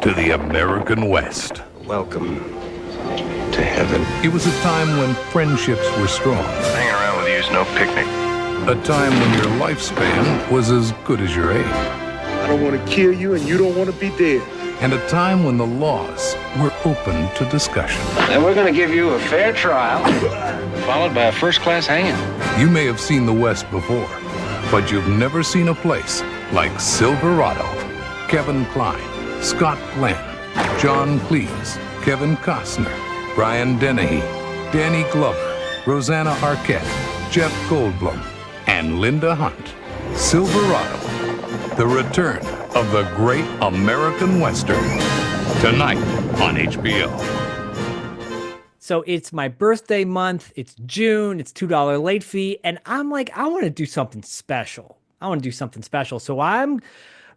to the American West. Welcome to heaven. It was a time when friendships were strong. Hanging around with you is no picnic. A time when your lifespan was as good as your age. I don't want to kill you and you don't want to be dead. And a time when the laws were open to discussion. And we're going to give you a fair trial, followed by a first-class hanging. You may have seen the West before, but you've never seen a place like Silverado. Kevin Kline, Scott Glenn, John Cleese, Kevin Costner, Brian Dennehy, Danny Glover, Rosanna Arquette, Jeff Goldblum, and Linda Hunt. Silverado, the return of the great American Western. Tonight on HBO. So it's my birthday month. It's June. It's $2 late fee. And I'm like, I want to do something special. So I'm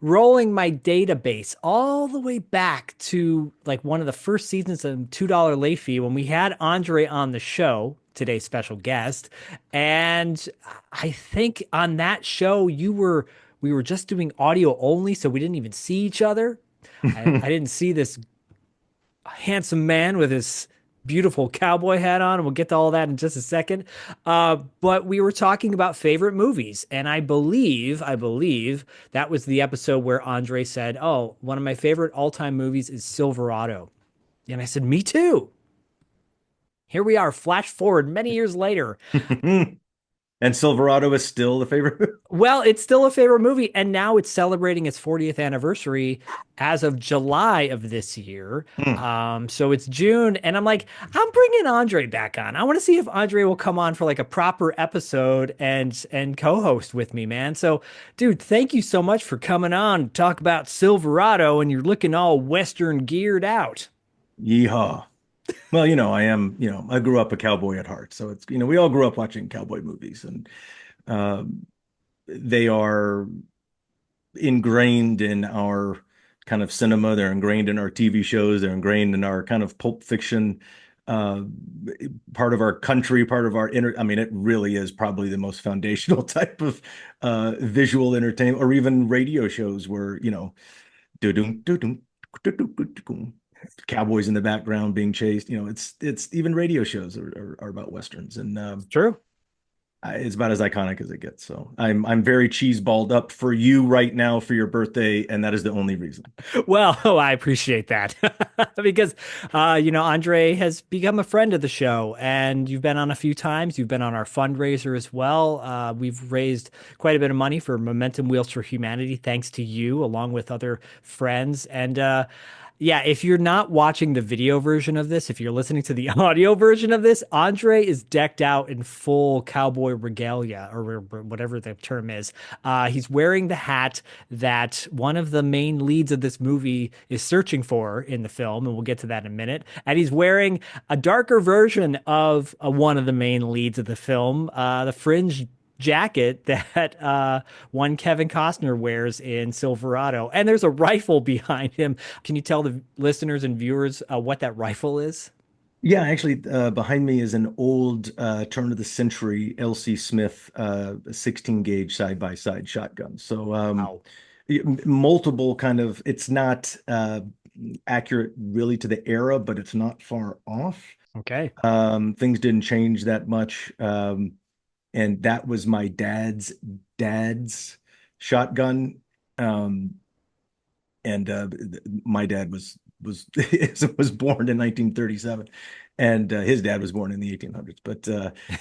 rolling my database all the way back to like one of the first seasons of $2 late fee when we had Andre on the show, today's special guest. And I think on that show, we were just doing audio only, so we didn't even see each other. I didn't see this handsome man with his beautiful cowboy hat on, and we'll get to all that in just a second. But we were talking about favorite movies, and I believe that was the episode where Andre said, "Oh, one of my favorite all-time movies is Silverado," and I said, "Me too." Here we are, flash forward many years later. And Silverado is still the favorite? Well, it's still a favorite movie, and now it's celebrating its 40th anniversary as of July of this year. So it's June, and I'm like, I'm bringing Andre back on. I want to see if Andre will come on for like a proper episode and co-host with me, man. So, dude, thank you so much for coming on to talk about Silverado, and you're looking all Western geared out. Yeehaw. Well, I grew up a cowboy at heart. So it's, we all grew up watching cowboy movies, and they are ingrained in our kind of cinema. They're ingrained in our TV shows. They're ingrained in our kind of pulp fiction, part of our country, part of our it really is probably the most foundational type of visual entertainment, or even radio shows where, do-dum, do-dum, do-dum, cowboys in the background being chased. It's even radio shows are about westerns, and True. It's about as iconic as it gets. So I'm very cheese balled up for you right now for your birthday, and that is the only reason. Well, I appreciate that because Andre has become a friend of the show, and you've been on a few times. You've been on our fundraiser as well. We've raised quite a bit of money for Momentum Wheels for Humanity, thanks to you, along with other friends. And yeah, if you're not watching the video version of this, if you're listening to the audio version of this, Andre is decked out in full cowboy regalia, or whatever the term is. He's wearing the hat that one of the main leads of this movie is searching for in the film, and we'll get to that in a minute. And he's wearing a darker version of one of the main leads of the film, the fringe jacket that one Kevin Costner wears in Silverado, and there's a rifle behind him. Can you tell the listeners and viewers what that rifle is? Yeah, actually, behind me is an old turn of the century L.C. Smith 16 gauge side-by-side shotgun. So Wow. multiple kind of, it's not accurate really to the era, but it's not far off. Okay. Things didn't change that much. And that was my dad's shotgun. My dad was born in 1937, and his dad was born in the 1800s. But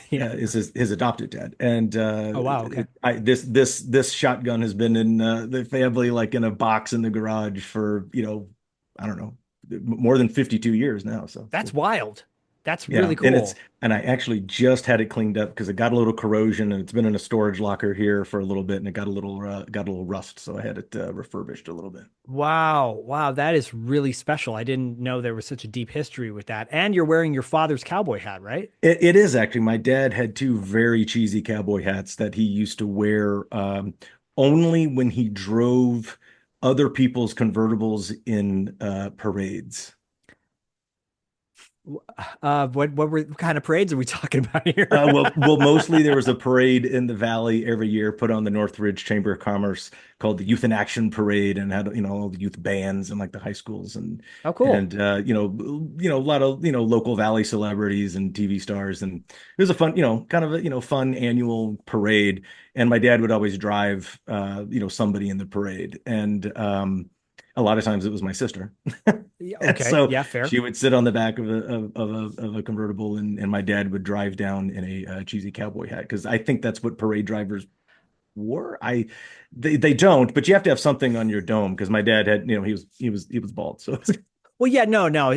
Yeah. is his adopted dad. And Oh, wow. Okay. this shotgun has been in the family, like in a box in the garage for I don't know, more than 52 years now. So That's wild. That's yeah, really cool. and I actually just had it cleaned up because it got a little corrosion, and it's been in a storage locker here for a little bit, and it got a little rust, so I had it refurbished a little bit. Wow, that is really special. I didn't know there was such a deep history with that. And you're wearing your father's cowboy hat, right? It is actually. My dad had two very cheesy cowboy hats that he used to wear only when he drove other people's convertibles in parades. What kind of parades are we talking about here? Mostly there was a parade in the valley every year put on the Northridge Chamber of Commerce called the Youth in Action Parade, and had all the youth bands and like the high schools Oh, cool. and a lot of local valley celebrities and TV stars, and it was a fun kind of a fun annual parade. And my dad would always drive somebody in the parade, and a lot of times it was my sister. Yeah, And okay. so Yeah, fair. she would sit on the back of a convertible, and my dad would drive down in a cheesy cowboy hat, because I think that's what parade drivers wore. They don't, but you have to have something on your dome, because my dad had he was bald, so Well, yeah, no, no.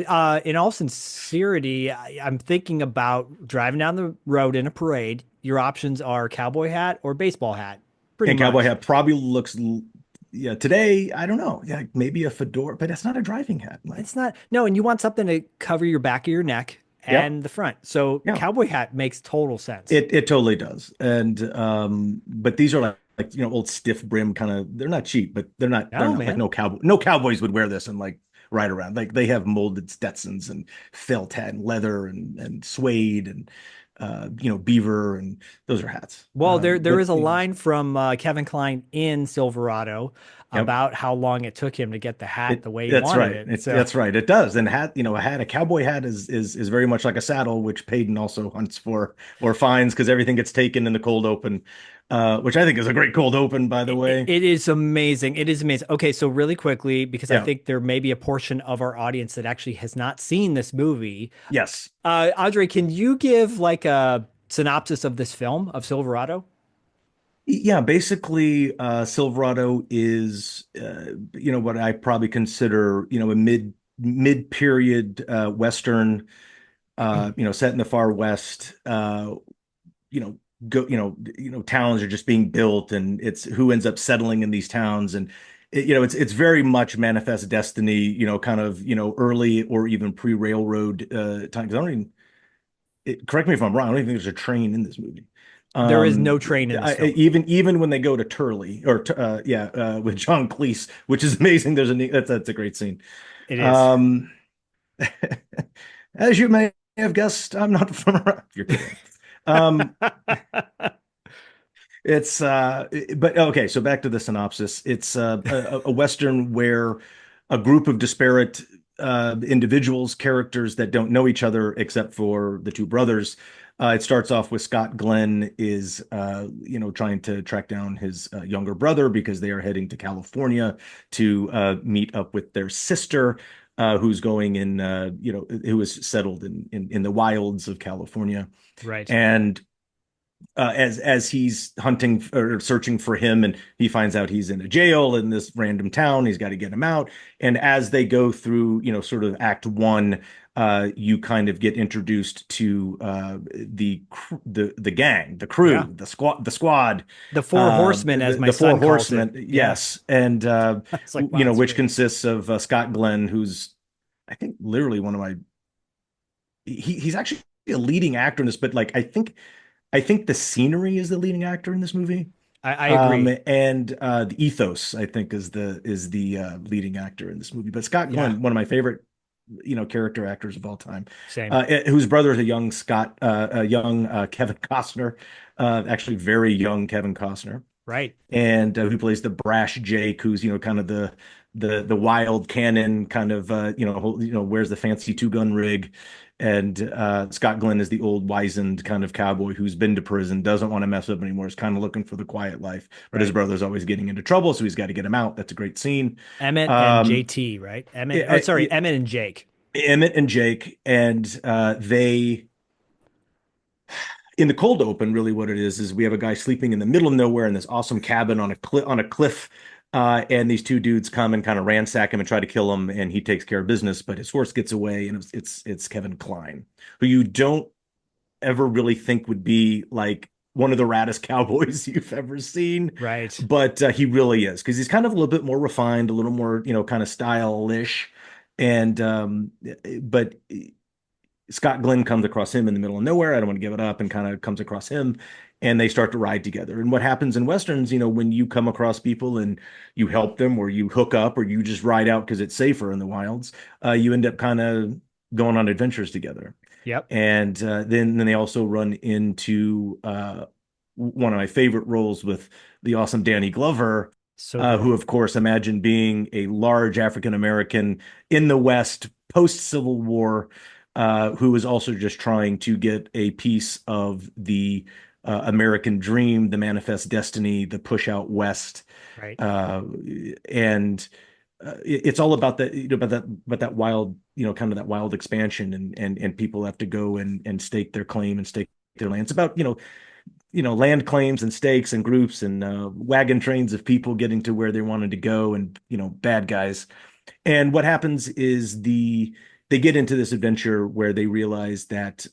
In all sincerity, I'm thinking about driving down the road in a parade. Your options are cowboy hat or baseball hat, pretty and cowboy much. hat probably looks, yeah, today I don't know, yeah, maybe a fedora, but that's not a driving hat. Like, It's not, no, and you want something to cover your back of your neck yep, and the front. So yeah, cowboy hat makes total sense. it totally does. And but these are like old stiff brim kind of, they're not cheap, but they're No, not like, man. no cowboys would wear this and like ride around. Like, they have molded Stetsons and felt hat and leather and suede and beaver, and those are hats. Well, there But is a line from Kevin Kline in Silverado yep. about how long it took him to get the hat the way he That's wanted right. it. So That's right. It does. And a cowboy hat is very much like a saddle, which Payton also hunts for or finds, because everything gets taken in the cold open, which I think is a great cold open, by the way. it is amazing. It is amazing. Okay, so really quickly, because I Yeah. think there may be a portion of our audience that actually has not seen this movie. Yes. Audrey, can you give like a synopsis of this film of Silverado? Yeah. Basically, Silverado is, what I probably consider, a mid period Western, set in the far West. You know go towns are just being built, and it's who ends up settling in these towns, and it's very much Manifest Destiny, kind of early or even pre-railroad time, because I don't even correct me if I'm wrong, I don't even think there's a train in this movie. There is no train in this film. Even when they go to Turley, or with John Cleese, which is amazing. That's a great scene. It is. um as you may have guessed, I'm not from around. You're kidding. um It's but okay, so back to the synopsis. It's a Western where a group of disparate individuals, characters that don't know each other except for the two brothers. It starts off with Scott Glenn is trying to track down his younger brother, because they are heading to California to meet up with their sister, who's going in, who is settled in the wilds of California. Right. And as he's hunting or searching for him, and he finds out he's in a jail in this random town, he's got to get him out. And as they go through, sort of act one, you kind of get introduced to the gang, the crew, Yeah. the squad, The Four Horsemen, as my the four son calls horsemen. it. Yeah. Yes. And It's like, wow, that's which great. consists of Scott Glenn, who's, I think, literally one of my, he's actually a leading actor in this, but like I think the scenery is the leading actor in this movie. I agree. And the ethos, I think, is the leading actor in this movie. But Scott Yeah. Glenn, one of my favorite, character actors of all time, Same. whose brother is a young Kevin Costner, actually very young Kevin Costner, Right. and who plays the brash Jake, who's kind of the wild cannon, kind of wears the fancy two-gun rig. And Scott Glenn is the old wizened kind of cowboy who's been to prison, doesn't want to mess up anymore, is kind of looking for the quiet life, but his Right. brother's always getting into trouble, so he's got to get him out. That's a great scene. Emmett and um JT, right? Emmett and Jake. Emmett and Jake, and they, in the cold open, really what it is we have a guy sleeping in the middle of nowhere in this awesome cabin on a cliff, and these two dudes come and kind of ransack him and try to kill him, and he takes care of business, but his horse gets away, and it's Kevin Kline, who you don't ever really think would be like one of the raddest cowboys you've ever seen, Right. but he really is, because he's kind of a little bit more refined, a little more kind of stylish, and but Scott Glenn comes across him in the middle of nowhere. I don't want to give it up, and kind of comes across him, and they start to ride together. And what happens in Westerns, when you come across people and you help them, or you hook up, or you just ride out because it's safer in the wilds, you end up kind of going on adventures together. Yep. And then they also run into one of my favorite roles with the awesome Danny Glover, So good. who, of course, imagine being a large African American in the West post Civil War, who is also just trying to get a piece of the American dream, the manifest destiny, the push out West, Right. uh, and it's all about that, about that wild, kind of that wild expansion, and people have to go and stake their claim and stake their land. It's about, land claims and stakes and groups and wagon trains of people getting to where they wanted to go, and bad guys. And what happens is they get into this adventure where they realize that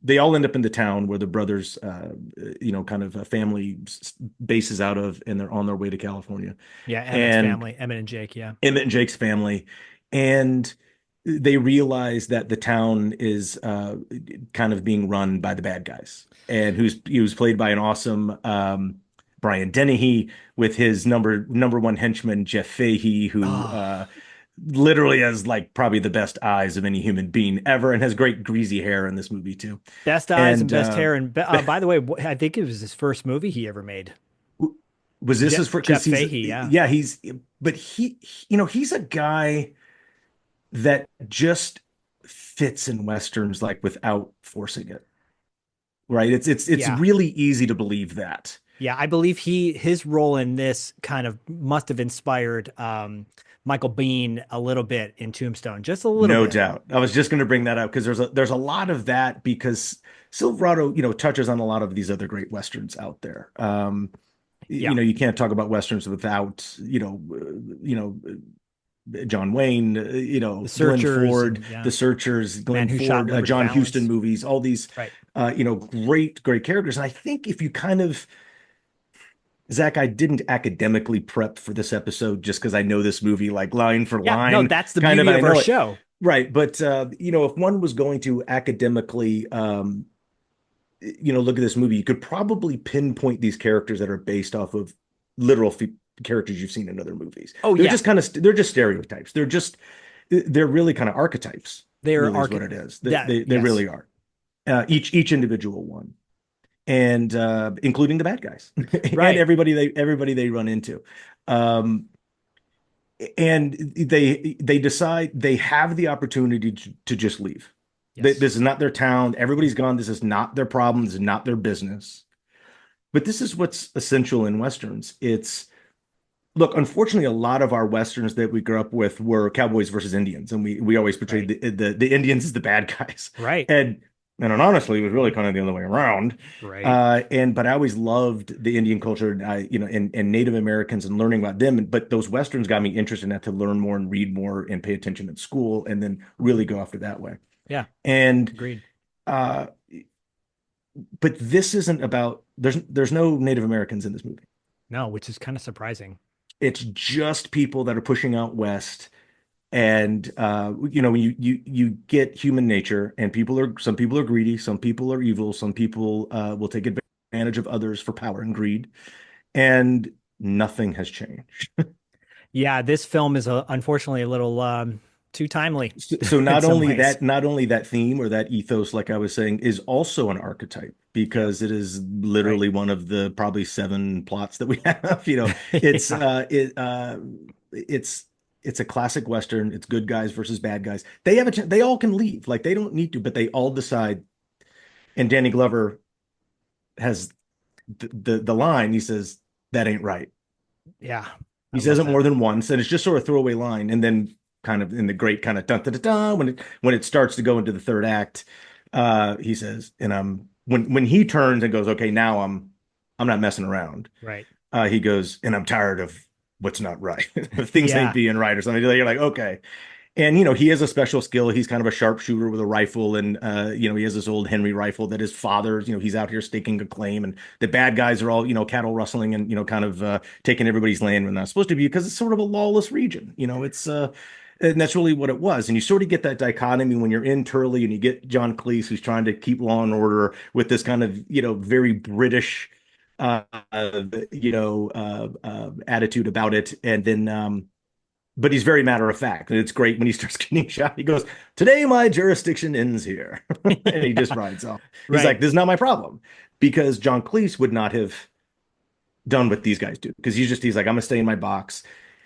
they all end up in the town where the brothers, kind of a family bases out of, and they're on their way to California. Yeah, Emmett's And family, Emmett and Jake. Yeah. Emmett and Jake's family, and they realize that the town is kind of being run by the bad guys, and he was played by an awesome Brian Dennehy, with his number one henchman Jeff Fahey, who literally has like probably the best eyes of any human being ever, and has great greasy hair in this movie too. Best eyes and best hair. And by the way, I think it was his first movie he ever made. Was this his first? Jeff Fahey, yeah. Yeah, but he's a guy that just fits in Westerns, like, without forcing it. Right? It's Yeah. really easy to believe that. Yeah, I believe his role in this kind of must have inspired Michael Biehn a little bit in Tombstone, just a little No bit. doubt. I was just going to bring that up because there's a lot of that, because Silverado, touches on a lot of these other great Westerns out there. Yeah. You can't talk about Westerns without, John Wayne, Glenn Searchers, Ford, and, yeah. The Searchers, Glenn Man Who Shot Ford, Liberty John Valance. Huston movies, all these, Right. great characters. And I think if you kind of, Zach, I didn't academically prep for this episode just because I know this movie like line for Yeah, line. no, that's the kind beauty I of know our it. show. Right. But, if one was going to academically, look at this movie, you could probably pinpoint these characters that are based off of literal characters you've seen in other movies. Oh, they're yeah. just they're just stereotypes. They're really kind of archetypes. They're really is what it is. They yes. really are. Each individual one, and including the bad guys, Right. and everybody they run into. And they decide they have the opportunity to just leave. Yes. This is not their town. Everybody's gone. This is not their problem. This is not their business. But this is what's essential in Westerns. Look, unfortunately, a lot of our Westerns that we grew up with were cowboys versus Indians, and we always portrayed the Indians as the bad guys. Right. And honestly, it was really kind of the other way around. Right. But I always loved the Indian culture, and Native Americans, and learning about them. But those Westerns got me interested in that, to learn more and read more and pay attention at school, and then really go after that way. Yeah. And Agreed. but this isn't about, there's no Native Americans in this movie. No, which is kind of surprising. It's just people that are pushing out west. And when you get human nature, and some people are greedy, some people are evil, some people will take advantage of others for power and greed, and nothing has changed. Yeah, this film is unfortunately a little too timely. So not only that theme or that ethos, like I was saying, is also an archetype, because it is literally one of the probably 7 plots that we have. It's it's a classic Western. It's good guys versus bad guys. They all can leave, like they don't need to, but they all decide. And Danny Glover has the line. He says, "That ain't right." Yeah, he says it more than once, and it's just sort of throwaway line. And then, kind of in the great kind of dun dun dun, when it starts to go into the third act, he says, and when he turns and goes, "Okay, now I'm not messing around." Right. He goes, "And I'm tired of what's not right. Things ain't being right," or something. You're like, okay. And he has a special skill. He's kind of a sharpshooter with a rifle, and he has this old Henry rifle that his father's. He's out here staking a claim, and the bad guys are all cattle rustling and kind of taking everybody's land when they're not supposed to be, because it's sort of a lawless region. It's and that's really what it was. And you sort of get that dichotomy when you're in Turley, and you get John Cleese, who's trying to keep law and order, with this kind of very British attitude about it. And then but he's very matter of fact. And it's great when he starts getting shot. He goes, "Today my jurisdiction ends here." And he just rides off. He's Right. like, "This is not my problem." Because John Cleese would not have done what these guys do. Because he's like, "I'm gonna stay in my box."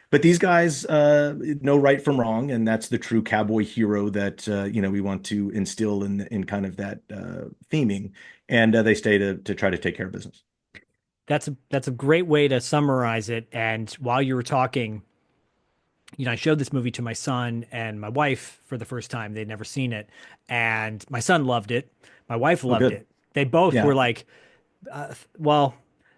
But these guys know right from wrong, and that's the true cowboy hero that we want to instill in kind of that theming. And they stay to try to take care of business. That's a great way to summarize it. And while you were talking, I showed this movie to my son and my wife for the first time. They'd never seen it, and my son loved it. My wife Oh, loved good. it. They both Yeah. were like, well,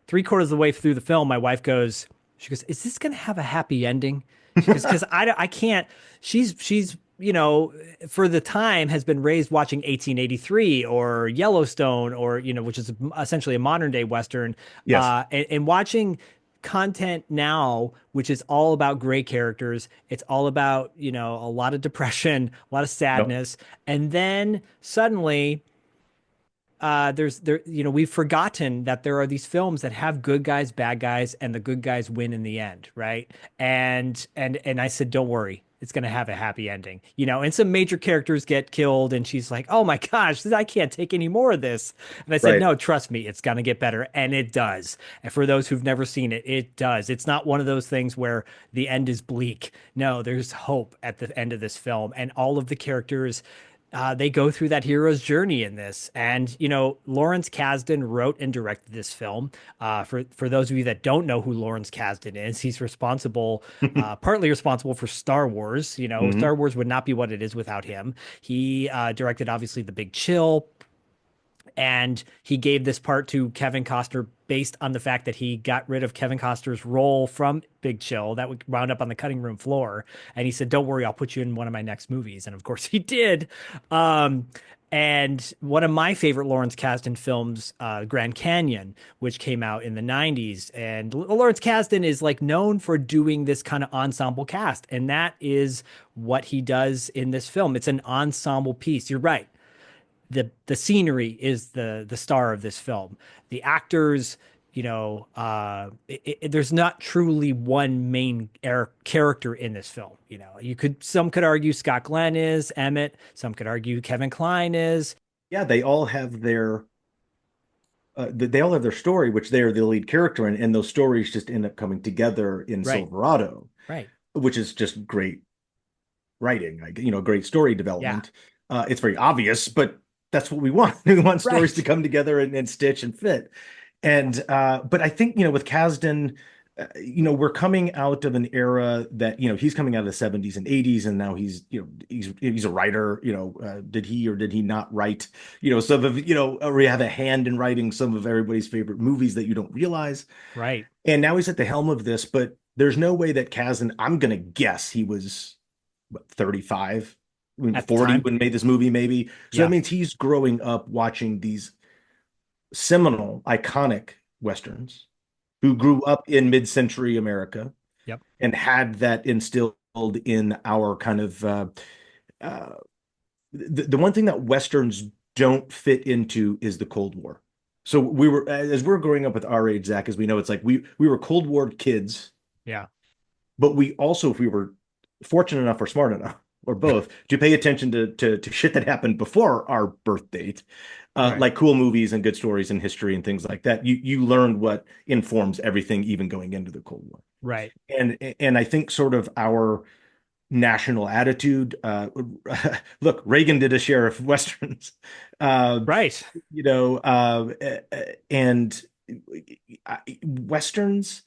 three-quarters of the way through the film, my wife goes, she goes, "Is this going to have a happy ending?" She goes, "Because I can't." She's for the time has been raised watching 1883 or Yellowstone or which is essentially a modern day Western, Yes. and watching content now, which is all about gray characters. It's all about, a lot of depression, a lot of Yep. sadness. And then suddenly we've forgotten that there are these films that have good guys, bad guys, and the good guys win in the end, right? And I said, don't worry, it's going to have a happy ending, and some major characters get killed, and she's like, oh my gosh, I can't take any more of this. And I said, Right. no, trust me, it's going to get better, and it does. And for those who've never seen it, it does. It's not one of those things where the end is bleak. No, there's hope at the end of this film, and all of the characters, they go through that hero's journey in this. And, Lawrence Kasdan wrote and directed this film. For those of you that don't know who Lawrence Kasdan is, he's responsible, partly responsible for Star Wars. Hmm. Star Wars would not be what it is without him. He directed, obviously, The Big Chill, and he gave this part to Kevin Costner based on the fact that he got rid of Kevin Costner's role from Big Chill that would wound up on the cutting room floor. And he said, "Don't worry, I'll put you in one of my next movies." And of course, he did. Um, and one of my favorite Lawrence Kasdan films, Grand Canyon, which came out in the 90s. And Lawrence Kasdan is like known for doing this kind of ensemble cast. And that is what he does in this film. It's an ensemble piece. You're right. The scenery is the star of this film. The actors, there's not truly one main character in this film. Some could argue Scott Glenn is Emmett. Some could argue Kevin Kline is. Yeah, they all have their story, which they are the lead character in, and those stories just end up coming together in Right, Silverado, right, which is just great writing, like great story yeah, development. It's very obvious, but that's what we want. We want stories to right, come together and stitch and fit. And but I think with Kasdan, we're coming out of an era that he's coming out of the 70s and 80s, and now he's a writer. Did he or did he not write some of or have a hand in writing some of everybody's favorite movies that you don't realize? right. And now he's at the helm of this, but there's no way that Kasdan, I'm gonna guess he was what, 35, I mean, At the 40 time, when he made this movie, maybe. So that yeah, means he's growing up watching these seminal, iconic Westerns, who grew up in mid-century America yep, and had that instilled in our kind of uh, the one thing that Westerns don't fit into is the Cold War. So as we're growing up with our age, Zach, as we know, it's like we were Cold War kids, yeah, but we also, if we were fortunate enough or smart enough, or both, to pay attention to shit that happened before our birth date, right, like cool movies and good stories and history and things like that. You learned what informs everything, even going into the Cold War. right, And I think sort of our national attitude. Look, Reagan did a share of westerns, uh, right. you know, uh, and westerns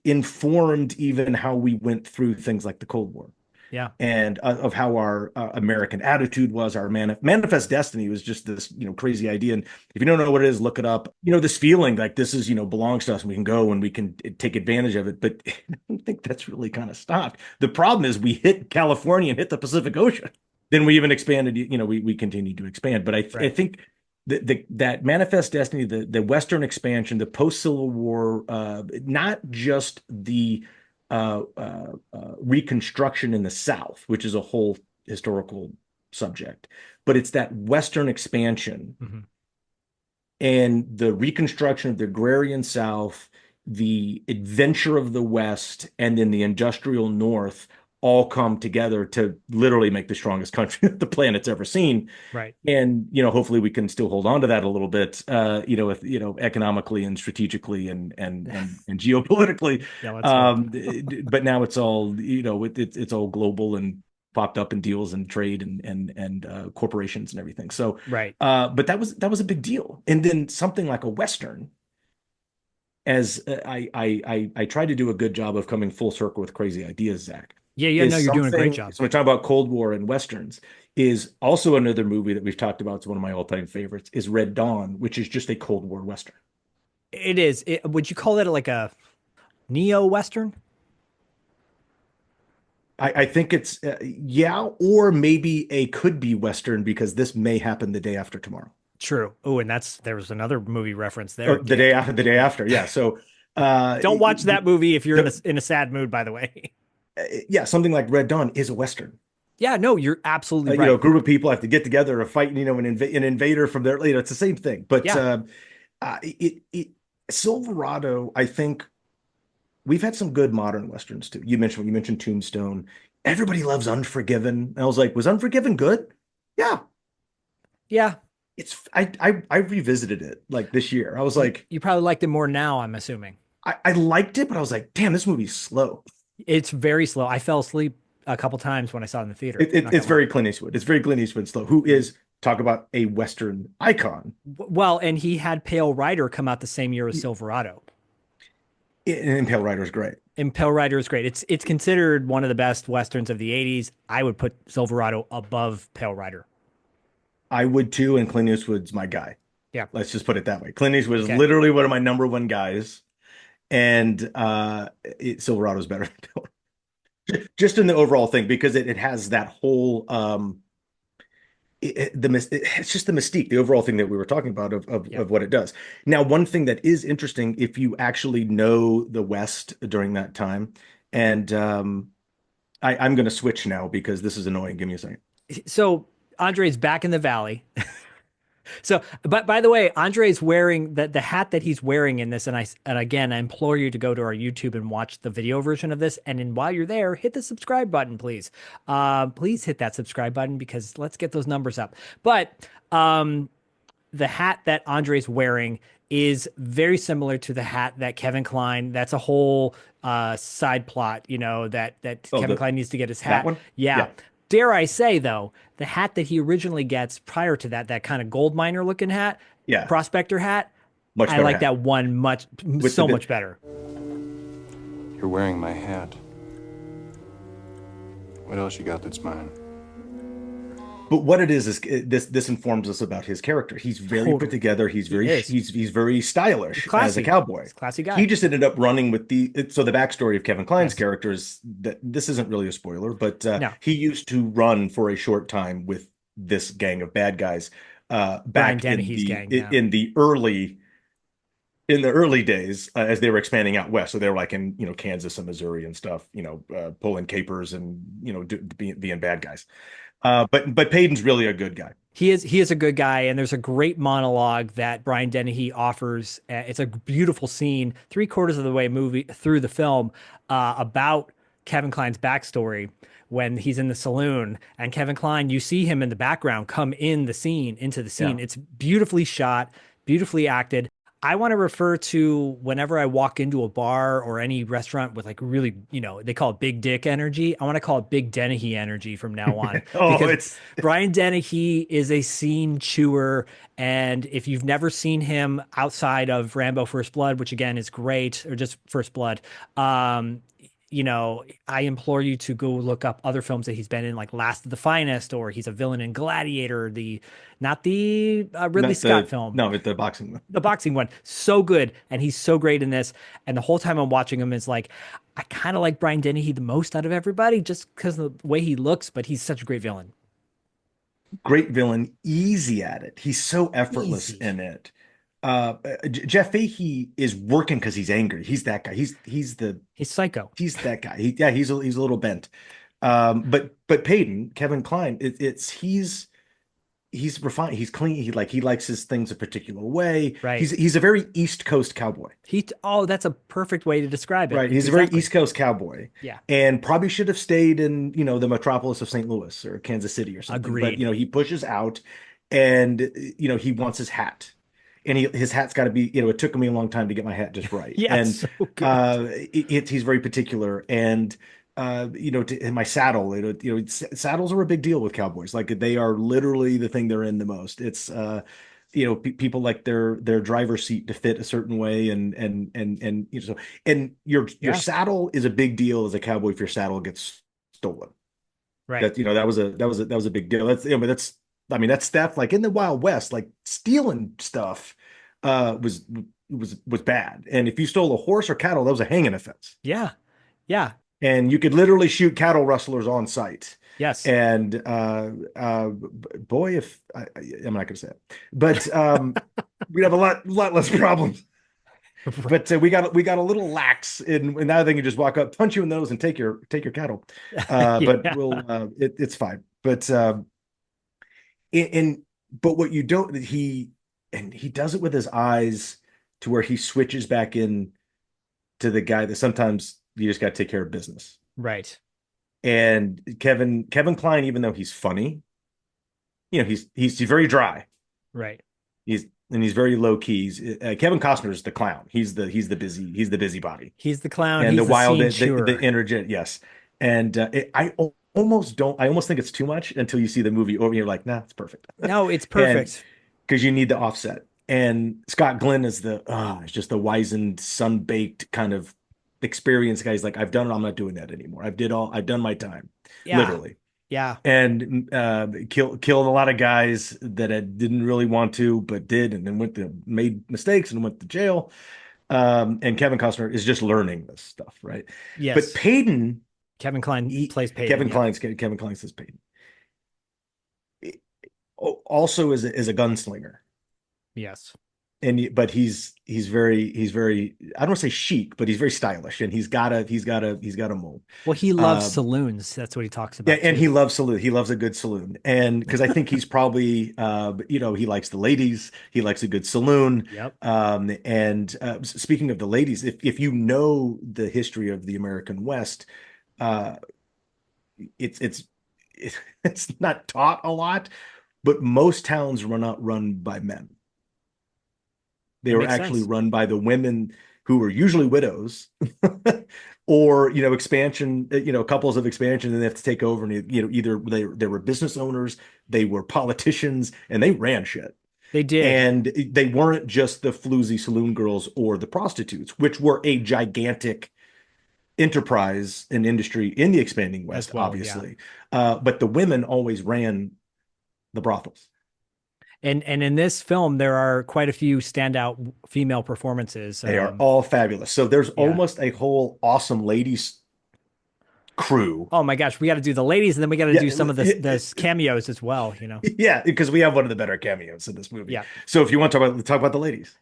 informed even how we went through things like the Cold War Yeah, and of how our American attitude was. Our manifest destiny was just this, crazy idea. And if you don't know what it is, look it up. This feeling like this is, belongs to us and we can go and we can take advantage of it. But I don't think that's really kind of stopped. The problem is we hit California and hit the Pacific Ocean. Then we even expanded, we continued to expand. But I right. think that manifest destiny, the Western expansion, the post Civil War, not just the Reconstruction in the South, which is a whole historical subject, but it's that Western expansion Mhm. and the reconstruction of the agrarian South the adventure of the West and then the industrial North all come together to literally make the strongest country that the planet's ever seen. Right. And, hopefully we can still hold on to that a little bit, with, economically and strategically and geopolitically. Yeah, let's hope. But now it's all, it's all global and popped up in deals and trade and corporations and everything. So, Right. but that was a big deal. And then something like a Western, as I try to do a good job of coming full circle with crazy ideas, Zach. Yeah, no, you're doing a great job. So we talk about Cold War and Westerns, is also another movie that we've talked about. It's one of my all-time favorites, is Red Dawn, which is just a Cold War Western. It is. Would you call it like a neo-Western? I think it's, yeah, or maybe a could be Western, because this may happen the day after tomorrow. True. Oh, and there was another movie reference there. The day after. Yeah. So don't watch that movie if you're in a sad mood, by the way. Yeah, something like Red Dawn is a Western. Yeah, no, you're absolutely right. A group of people have to get together to fight, an invader from there. It's the same thing. But Silverado, I think we've had some good modern Westerns too. You mentioned Tombstone. Everybody loves Unforgiven. I was like, was Unforgiven good? Yeah. Yeah. I revisited it like this year. I was like, you probably liked it more now, I'm assuming. I liked it, but I was like, damn, this movie's slow. It's very slow. I fell asleep a couple times when I saw it in the theater. It's very Clint Eastwood. It's very Clint Eastwood slow, who is, talk about a Western icon. Well, and he had Pale Rider come out the same year as Silverado. And Pale Rider is great. And Pale Rider is great. It's considered one of the best Westerns of the 80s. I would put Silverado above Pale Rider. I would too, and Clint Eastwood's my guy. Yeah. Let's just put it that way. Clint Eastwood is literally one of my number one guys. And Silverado's better than Pale Rider. Just in the overall thing, because it has that whole it's just the mystique, the overall thing that we were talking about of what it does. Now, one thing that is interesting, if you actually know the West during that time, and I'm going to switch now because this is annoying. Give me a second. So Andre's back in the valley. So, but by the way, Andre's wearing the hat that he's wearing in this, and again, I implore you to go to our YouTube and watch the video version of this. And then while you're there, hit the subscribe button, please. Please hit that subscribe button, because let's get those numbers up. But the hat that Andre's wearing is very similar to the hat that Kevin Kline. That's a whole side plot, that Kevin Kline needs to get his hat. That one? Yeah. Dare I say, though, the hat that he originally gets prior to that kind of gold miner looking hat, prospector hat, I like hat. That one much better. You're wearing my hat. What else you got that's mine? But what it is this informs us about his character. He's very put together. He's very stylish as a cowboy. He's a classy guy. He just ended up running with the backstory of Kevin Kline's character is that this isn't really a spoiler, but he used to run for a short time with this gang of bad guys back in the early days as they were expanding out west. So they were like in Kansas and Missouri and stuff, pulling capers and being bad guys. But Payton's really a good guy. He is a good guy, and there's a great monologue that Brian Dennehy offers. It's a beautiful scene, 3/4 of the way through the film, about Kevin Kline's backstory when he's in the saloon, and Kevin Kline, you see him in the background come into the scene. Yeah. It's beautifully shot, beautifully acted. I want to refer to whenever I walk into a bar or any restaurant with like really, they call it big dick energy. I want to call it big Dennehy energy from now on. Because Brian Dennehy is a scene chewer. And if you've never seen him outside of Rambo First Blood, which again is great, or just First Blood, I implore you to go look up other films that he's been in, like Last of the Finest, or he's a villain in Gladiator, not the Ridley Scott film. No, but the boxing one. The boxing one. So good. And he's so great in this. And the whole time I'm watching him is like, I kind of like Brian Dennehy the most out of everybody just because of the way he looks, but he's such a great villain. Great villain. Easy at it. He's so effortless in it. Jeff Fahey is working because he's angry. He's that guy. He's psycho. He's that guy. He's a little bent. But Payton, Kevin Kline, he's refined, he's clean, he likes his things a particular way. Right. He's a very East Coast cowboy. Oh, that's a perfect way to describe it. Right. It's He's a very exactly. East Coast cowboy, Yeah. and probably should have stayed in, the metropolis of St. Louis or Kansas City or something. But, Agreed. he pushes out, and, he wants his hat. And his hat's got to be, it took me a long time to get my hat just right. Yeah, And so good. he's very particular. And, in my saddle, saddles are a big deal with cowboys. Like, they are literally the thing they're in the most. It's, people like their driver's seat to fit a certain way, and so, and your Yeah. saddle is a big deal as a cowboy if your saddle gets stolen. Right. That was a big deal. That's theft. Like in the Wild West, like stealing stuff was bad. And if you stole a horse or cattle, that was a hanging offense. Yeah. Yeah. And you could literally shoot cattle rustlers on sight. Yes. And boy, if I'm not going to say it, but we'd have a lot less problems. But we got a little lax in now they can just walk up, punch you in the nose, and take your cattle. But Yeah. it's fine. But in but what you don't he does it with his eyes to where he switches back in to the guy that sometimes you just got to take care of business. Right. And Kevin Kline, even though he's funny, he's very dry. Right. He's very low key. Kevin Costner is the clown. He's the busybody. He's the clown. And He's the wild, scene the chewer. energetic, yes. And I almost think it's too much until you see the movie over. And you're like, nah, it's perfect. No, it's And perfect. because you need the offset. And Scott Glenn is it's just the wizened, sun-baked kind of experienced guy. He's like, I've done it. I'm not doing that anymore. I've done my time, Yeah. literally. Yeah. And killed a lot of guys that didn't really want to, but did, and then made mistakes and went to jail. And Kevin Costner is just learning this stuff, right? But Yes. Peyton, Kevin Kline plays Peyton. Kevin Kline says Peyton also is a gunslinger. Yes. But he's very I don't want to say chic, but he's very stylish, and he's got a mold. Well, he loves Um, saloons. That's what he talks yeah, about and too. he loves saloon. He loves a good saloon, and because I think he's probably he likes the ladies. He likes a good saloon. Yep. And speaking of the ladies, if you know the history of the American West, uh, it's it's not taught a lot, but most towns were not run by men. They That were makes actually sense. run by the women who were usually widows or expansion, couples of expansion, and they have to take over, and either they were business owners, they were politicians, and they ran shit. They did And they weren't just the floozy saloon girls or the prostitutes, which were a gigantic enterprise and industry in the expanding West, as well. Yeah. obviously. But the women always ran the brothels. And in this film, there are quite a few standout female performances. They are all fabulous. So there's Yeah. almost a whole awesome ladies crew. Oh my gosh, we got to do the ladies, and then we got to Yeah, do some of the cameos as well. yeah, because we have one of the better cameos in this movie. Yeah. So if you want to talk about the ladies,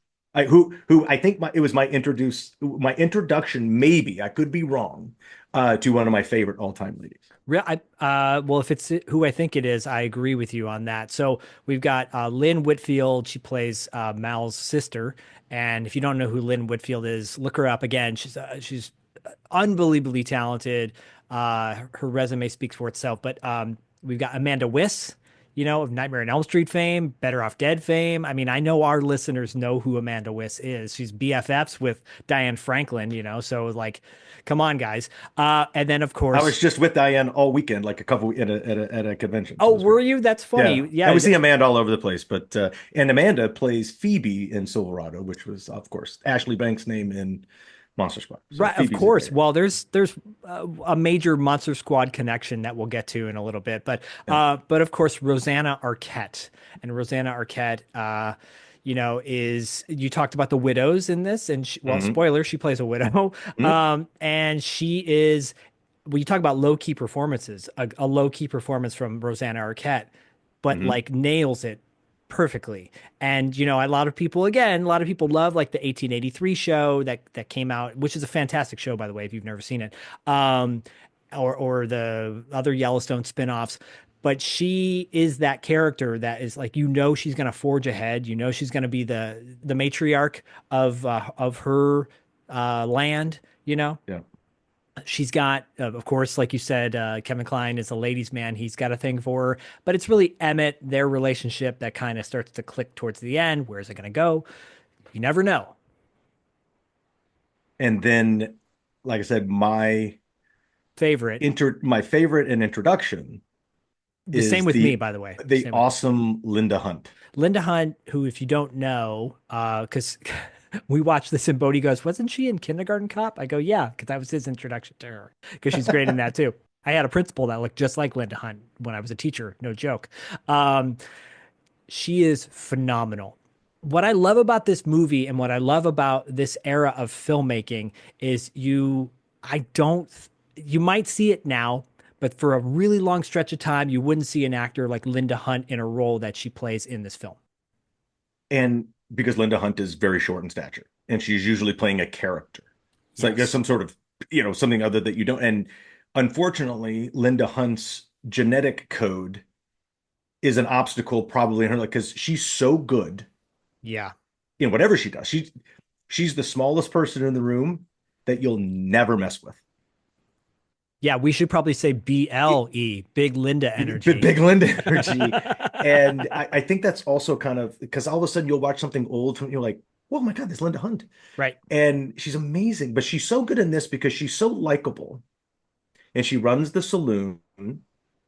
who I think it was my introduction. Maybe I could be wrong. To one of my favorite all-time ladies. Well, if it's who I think it is, I agree with you on that. So we've got Lynn Whitfield. She plays Mal's sister, and if you don't know who Lynn Whitfield is, look her up. Again, she's unbelievably talented. Her resume speaks for itself. But we've got Amanda Wyss, of Nightmare on Elm Street fame, Better Off Dead fame. I mean, I know our listeners know who Amanda Wyss is. She's BFFs with Diane Franklin, so like, come on, guys. And then, of course, I was just with Diane all weekend, like a couple at a convention. oh, were you? That's funny. Yeah. And we see Amanda all over the place, but and Amanda plays Phoebe in Silverado, which was, of course, Ashley Banks' name in Monster Squad. So Right, of Phoebe's course. there. Well, there's a major Monster Squad connection that we'll get to in a little bit, but of course Rosanna Arquette, and Rosanna Arquette, is, you talked about the widows in this, and spoiler, she plays a widow, and she is, when you talk about low key performances, a low key performance from Rosanna Arquette, but like nails it perfectly. And a lot of people love like the 1883 show that came out, which is a fantastic show, by the way, if you've never seen it. Or the other Yellowstone spinoffs. but she is that character that is like, she's going to forge ahead. She's going to be the matriarch of her land. Yeah. She's got, of course, like you said, Kevin Kline is a ladies' man. He's got a thing for her, but it's really Emmett, their relationship that kind of starts to click towards the end. Where's it going to go? You never know. And then, like I said, Favorite. my favorite and introduction The same is with me, by the way. the Same with me. awesome Linda Hunt. Linda Hunt, who, if you don't know, because we watched this and Bodie goes, wasn't she in Kindergarten Cop? I go, yeah, because that was his introduction to her, because she's great in that too. I had a principal that looked just like Linda Hunt when I was a teacher. No joke. She is phenomenal. What I love about this movie and what I love about this era of filmmaking is you might see it now, but for a really long stretch of time, you wouldn't see an actor like Linda Hunt in a role that she plays in this film. And because Linda Hunt is very short in stature, and she's usually playing a character. It's like there's some sort of, something other that you don't. And unfortunately, Linda Hunt's genetic code is an obstacle probably in her, like, because she's so good. Yeah. In whatever she does. She's the smallest person in the room that you'll never mess with. Yeah, we should probably say BLE, Big Linda energy. Big Linda energy. And I think that's also kind of because all of a sudden you'll watch something old and you're like, oh my God, there's Linda Hunt. Right. And she's amazing, but she's so good in this because she's so likable. And she runs the saloon.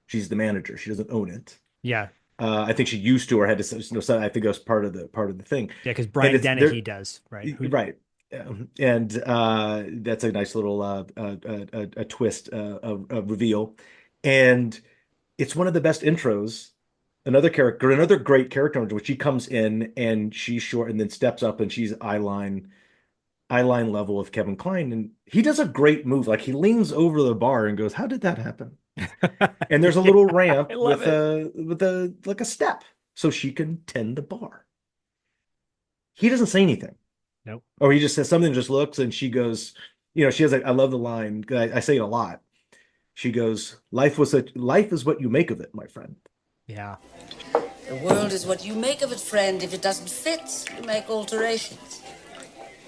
She's the manager. She doesn't own it. Yeah. I think she used to or had to, I think that was part of the thing. Yeah, because Brian Dennehy does, right? Right. And that's a nice little a twist, a reveal. And it's one of the best intros. Another great character, which she comes in and she's short and then steps up and she's eyeline level of Kevin Kline. And he does a great move. Like he leans over the bar and goes, how did that happen? And there's a little ramp with a like a step so she can tend the bar. He doesn't say anything. Nope. Or he just says something, just looks, and she goes, she has I love the line. I say it a lot. She goes, life is what you make of it, my friend. Yeah. The world is what you make of it, friend. If it doesn't fit, you make alterations.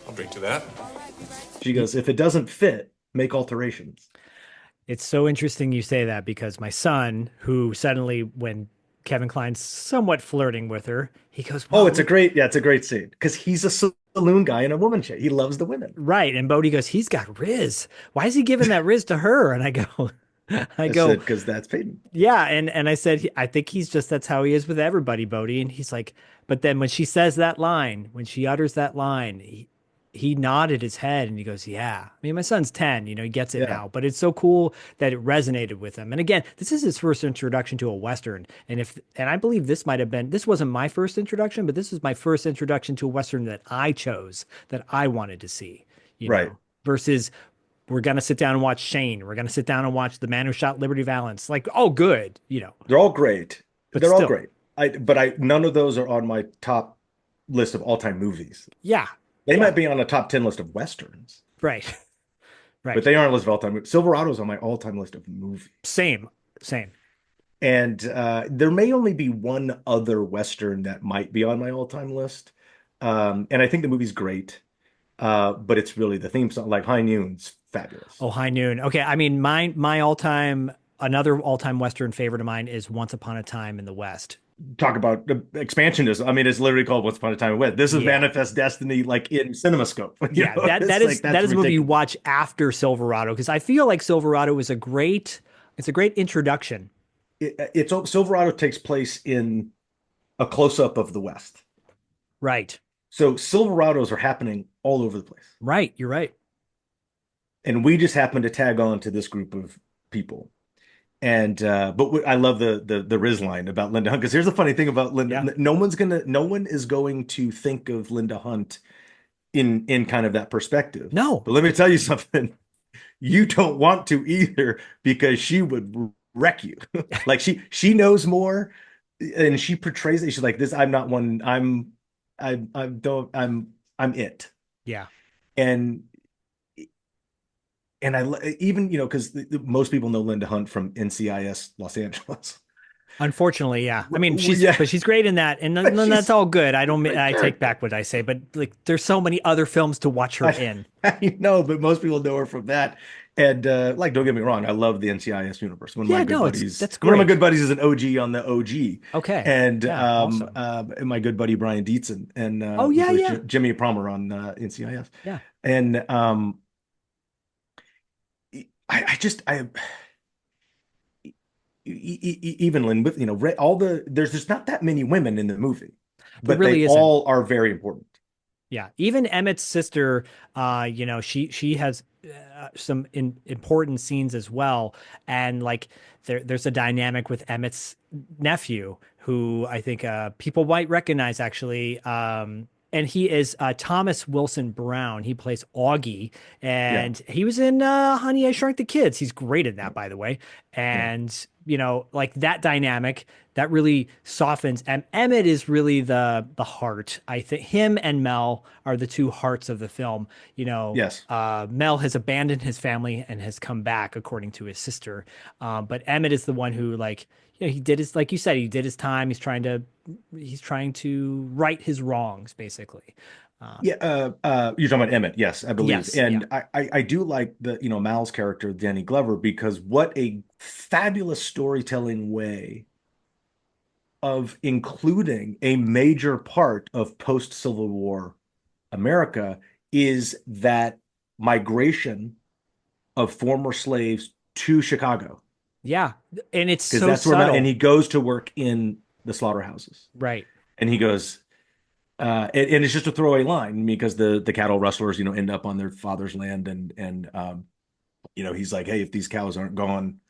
I'll drink to that. She goes, if it doesn't fit, make alterations. It's so interesting you say that because my son, who suddenly, when Kevin Kline's somewhat flirting with her, he goes, "Oh, it's a great scene because he's a saloon guy in a woman shit. He loves the women, right?" And Bodie goes, "He's got Riz. Why is he giving that Riz to her?" And I go, because that's Peyton. Yeah, and I said, I think that's how he is with everybody, Bodie. And he's like, but then when she says that line, when she utters that line, he nodded his head and he goes, yeah. I mean, my son's 10, he gets it now, but it's so cool that it resonated with him. And again, this is his first introduction to a Western. And I believe this wasn't my first introduction, but this is my first introduction to a Western that I chose, that I wanted to see, right. Versus we're going to sit down and watch Shane. We're going to sit down and watch The Man Who Shot Liberty Valance. Like, oh, good. They're all great. But they're all great. None of those are on my top list of all-time movies. Yeah. They might be on a top 10 list of Westerns. Right. Right. But they aren't a list of all-time movies. Silverado's on my all-time list of movies. Same. And there may only be one other Western that might be on my all-time list. And I think the movie's great. But it's really the theme song, like High Noon's fabulous. Oh, High Noon. Okay. I mean, another all-time Western favorite of mine is Once Upon a Time in the West. Talk about expansionism. I mean, it's literally called Once Upon a Time in the West. This is Manifest Destiny, like in CinemaScope. Yeah, that is a movie you watch after Silverado, because I feel like Silverado is a great introduction. Silverado takes place in a close-up of the West. Right. So Silverados are happening all over the place. Right, you're right. And we just happen to tag on to this group of people. And but I love the Riz line about Linda Hunt, because here's the funny thing about Linda. Yeah. No one is going to think of Linda Hunt in kind of that perspective. No. But let me tell you something. You don't want to either, because she would wreck you. Like she knows more, and she portrays it. She's like, this, I'm not one. I'm it. Yeah. And I even, because most people know Linda Hunt from NCIS Los Angeles. Unfortunately, yeah. I mean, Yeah. but she's great in that, and then that's all good. I take back what I say, but like, there's so many other films to watch her in. I know, but most people know her from that. And like, don't get me wrong, I love the NCIS universe. One of my Yeah, good no, buddies, that's one of my great. good buddies is an OG on the OG. Okay, And yeah, awesome. my good buddy Brian Dietzen and Oh who yeah, plays yeah, Jimmy Palmer on NCIS. yeah. And I just even Lynn with all there's just not that many women in the movie, There but really they isn't. all are very important. Yeah, even Emmett's sister, she has some important scenes as well, and like there's a dynamic with Emmett's nephew, who I think people might recognize actually, and he is Thomas Wilson Brown. He plays Augie, Yeah, and he was in Honey, I Shrunk the Kids. He's great in that, by the way, yeah, and like that dynamic that really softens. And Emmett is really the heart. I think him and Mel are the two hearts of the film. yes, Mel has abandoned his family and has come back, according to his sister. But Emmett is the one who, like, he did his, like you said, he did his time. He's trying to right his wrongs, basically. yeah. You're talking about Emmett, yes, I believe, Yes, yeah, and I do like the Mal's character Danny Glover, because what a fabulous storytelling way of including a major part of post Civil War America is that migration of former slaves to Chicago, yeah, and it's because so that's where subtle, and he goes to work in the slaughterhouses, right? and he goes and it's just a throwaway line, because the cattle rustlers end up on their father's land, and he's like, hey, if these cows aren't gone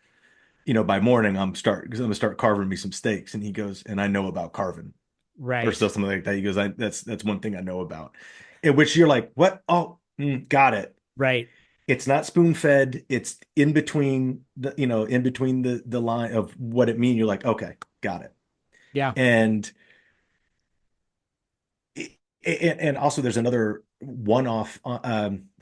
by morning, I'm gonna start carving me some steaks. And he goes, and I know about carving, or Right, something like that. He goes, that's one thing I know about. In which you're like, what? Oh, got it. right. It's not spoon fed. It's in between the line of what it means. You're like, okay, got it. Yeah. And and also there's another one-off.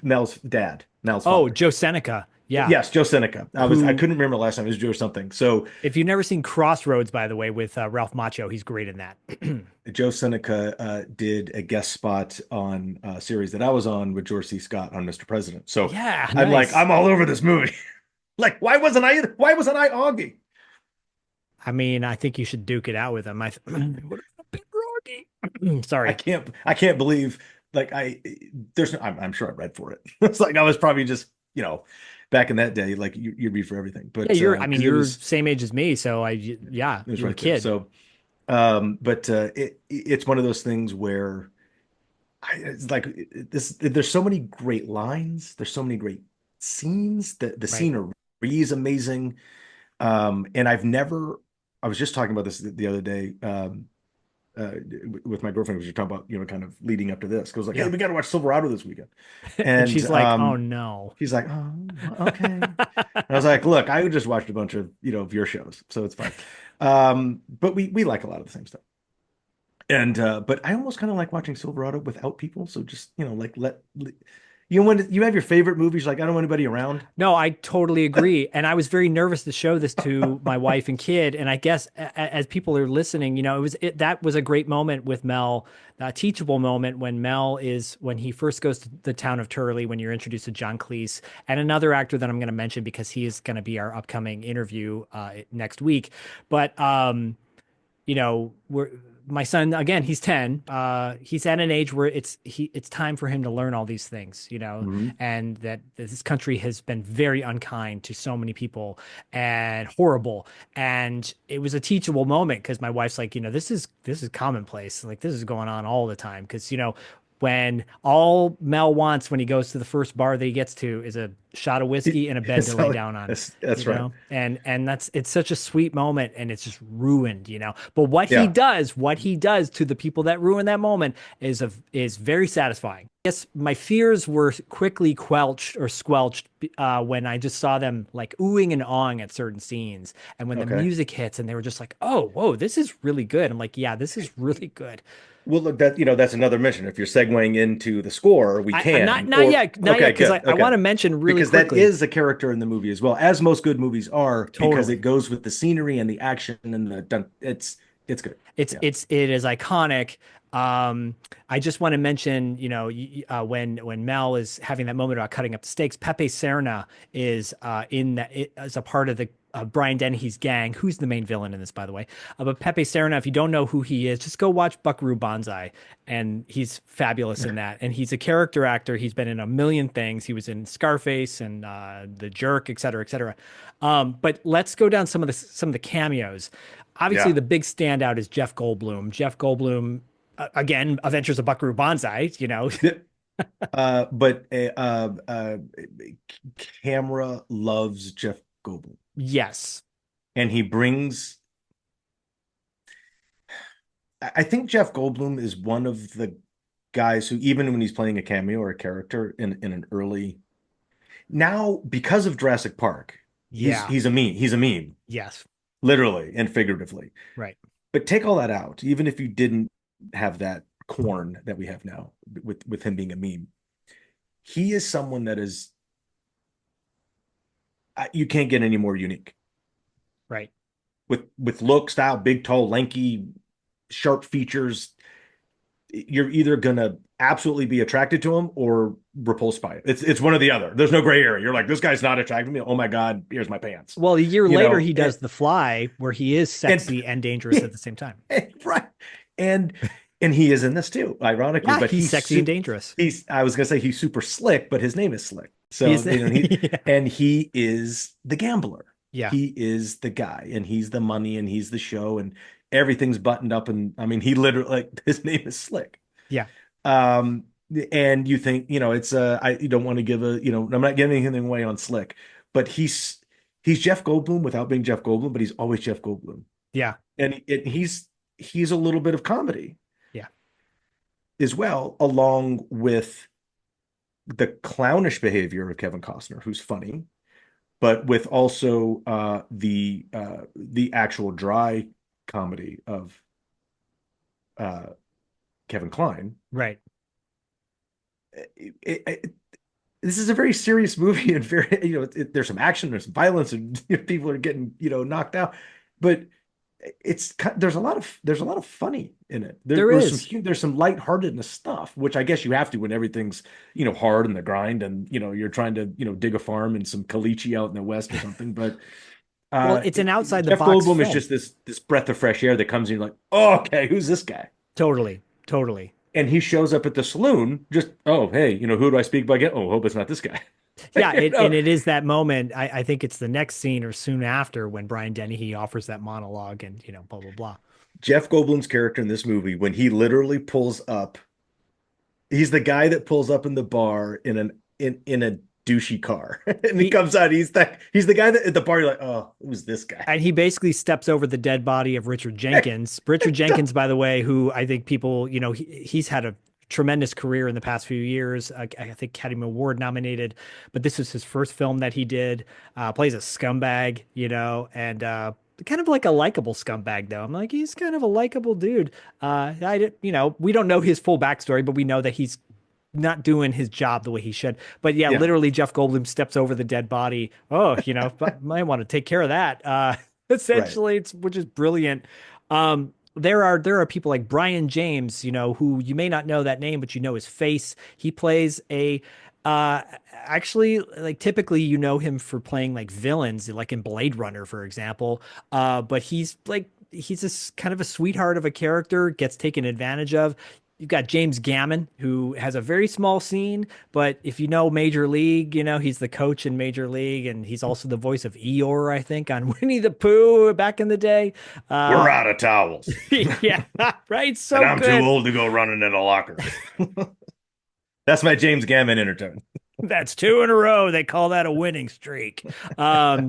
Mel's Oh, father. Joe Seneca. Yeah. Yes, Joe Seneca. I Who, couldn't remember last time. It was Joe something. So if you've never seen Crossroads, by the way, with Ralph Macchio, he's great in that. Joe Seneca did a guest spot on a series that I was on with George C. Scott on Mr. President. So Yeah, I'm like, nice. I'm all over this movie. Like, why wasn't I Augie? I mean, I think you should duke it out with him. What a big Rocky. Sorry. I can't believe, like, I'm sure I read for it. It's like I was probably just, back in that day, like you read for everything. But Yeah, I mean, you're was, same age as me, so yeah, it was you were a right there. kid. So but it's one of those things where it's like there's so many great lines, there's so many great scenes. The Right. scenery is amazing. And I was just talking about this the other day with my girlfriend, because you're talking about kind of leading up to this. Because like, hey, Yeah. we got to watch Silverado this weekend, And and she's like, "Oh no." she's like, oh, okay. And I was like, look, I just watched a bunch of of your shows, so it's fine. But we like a lot of the same stuff. And but I almost kind of like watching Silverado without people. So just like when you have your favorite movies, like I don't want anybody around. No, I totally agree. And I was very nervous to show this to my wife and kid. And I guess as people are listening, that was a great moment with Mel, a teachable moment when he first goes to the town of Turley, when you're introduced to John Cleese, and another actor that I'm going to mention because he is going to be our upcoming interview next week. But we're my son, again, he's 10. He's at an age where it's time for him to learn all these things, Mhm. and that this country has been very unkind to so many people and horrible. And it was a teachable moment, because my wife's like, this is commonplace. Like, this is going on all the time. Because, when all Mel wants when he goes to the first bar that he gets to is a shot of whiskey and a bed to lay down on. That's right. And it's such a sweet moment, and it's just ruined, But what he Yeah. does to the people that ruin that moment is very satisfying. guess my fears were quickly quelched or squelched when I just saw them like oohing and awing at certain scenes. And when the Okay. music hits and they were just like, oh, whoa, this is really good. I'm like, yeah, this is really good. Well, look, that that's another mission. If you're segueing into the score, we Not can. not Or yet, not yet, okay, because good. I want Okay. to mention really Because that quickly. is a character in the movie as well, as most good movies are, because it Totally. goes with the scenery and the action and the dun it's good. Yeah. It is iconic. Um, I just want to mention, when Mel is having that moment about cutting up the steaks, Pepe Serna is in that as a part of the Brian Dennehy's gang, who's the main villain in this, by the way. But Pepe Serna, if you don't know who he is, just go watch Buckaroo Banzai, and he's fabulous in that. And he's a character actor. He's been in a million things. He was in Scarface and The Jerk, et cetera, et cetera. But let's go down some of the cameos. Obviously, Yeah. the big standout is Jeff Goldblum. Jeff Goldblum, again, Adventures of Buckaroo Banzai, But camera loves Jeff Goldblum, Yes. and he brings. I think Jeff Goldblum is one of the guys who, even when he's playing a cameo or a character in an early, now because of Jurassic Park, Yeah. he's a meme. He's a meme, Yes. literally and figuratively. Right. But take all that out, even if you didn't have that corn that we have now with him being a meme, he is someone that is you can't get any more unique Right. with look, style, big, tall, lanky, sharp features. You're either gonna absolutely be attracted to him or repulsed by it. It's one or the other. There's no gray area. You're like, this guy's not attracted to me. Oh my God, here's my pants. Well, a year You later, know, he does The Fly, where he is sexy and dangerous at the same time. right. And he is in this too, ironically. Yeah, But he's sexy and dangerous. I was gonna say he's super slick, but his name is Slick. So He's yeah. and he is the gambler. Yeah. He is the guy, and he's the money, and he's the show, and everything's buttoned up. And I mean, he literally, like, his name is Slick. Yeah. Um, and you think, it's you don't want to give I'm not giving anything away on Slick, but he's Jeff Goldblum without being Jeff Goldblum, but he's always Jeff Goldblum. Yeah. And he's a little bit of comedy. Yeah. As well, along with the clownish behavior of Kevin Costner, who's funny, but with also the actual dry comedy of Kevin Kline. Right. This is a very serious movie, and very, there's some action, there's some violence, and people are getting, knocked out, but there's a lot of funny in it. There's some lightheartedness stuff, which I guess you have to when everything's, hard in the grind, and you're trying to, dig a farm in some caliche out in the West or something. But well, it's an outside the Jeff box Goldblum film. is just this breath of fresh air that comes in. You're like, oh, okay, who's this guy? Totally. And he shows up at the saloon, just, oh, hey, who do I speak by again? Oh, hope it's not this guy. Yeah, and it is that moment. I think it's the next scene or soon after when Brian Dennehy offers that monologue and, blah, blah, blah. Jeff Goldblum's character in this movie, when he literally pulls up, he's the guy that pulls up in the bar in a douchey car. And he comes out, he's the guy that at the bar, you're like, oh, who's this guy? And he basically steps over the dead body of Richard Jenkins. Richard Jenkins, by the way, who I think people, he's had a tremendous career in the past few years. I think Academy Award nominated, but this is his first film that he did. Plays a scumbag, and kind of like a likable scumbag though. I'm like, he's kind of a likable dude. We don't know his full backstory, but we know that he's not doing his job the way he should. But yeah, literally Jeff Goldblum steps over the dead body. Oh, might want to take care of that. Essentially, right. Which is brilliant. There are people like Brian James, who you may not know that name, but his face. He plays actually, like, typically him for playing like villains, like in Blade Runner, for example. But he's this kind of a sweetheart of a character, gets taken advantage of. You've got James Gammon, who has a very small scene, but if you know Major League, he's the coach in Major League, and he's also the voice of Eeyore, I think, on Winnie the Pooh back in the day. We're out of towels. Yeah, right. So and I'm good. too old to go running in a locker. That's my James Gammon intertone. That's 2 in a row. They call that a winning streak. But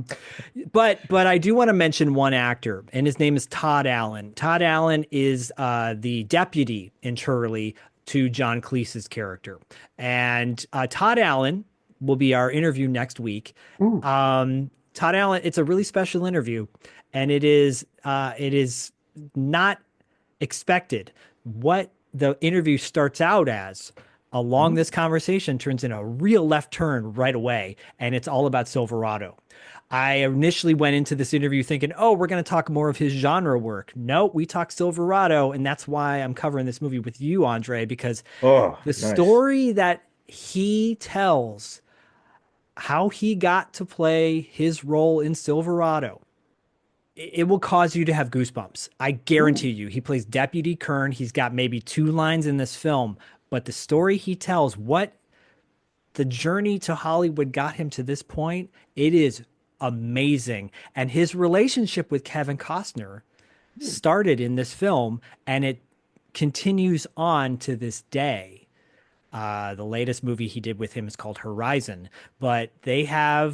I do want to mention one actor, and his name is Todd Allen. Todd Allen is the deputy in Turley to John Cleese's character. And Todd Allen will be our interview next week. Todd Allen, it's a really special interview, and it is not expected. What the interview starts out as along this conversation turns in a real left turn right away, and it's all about Silverado. I initially went into this interview thinking, oh, we're going to talk more of his genre work. No, we talk Silverado, and that's why I'm covering this movie with you, Andre, because the nice. story that he tells, how he got to play his role in Silverado, it will cause you to have goosebumps. I guarantee you. He plays Deputy Kern. He's got maybe 2 lines in this film, but the story he tells, what the journey to Hollywood got him to this point, it is amazing. And his relationship with Kevin Costner started in this film, and it continues on to this day. The latest movie he did with him is called Horizon, but Kevin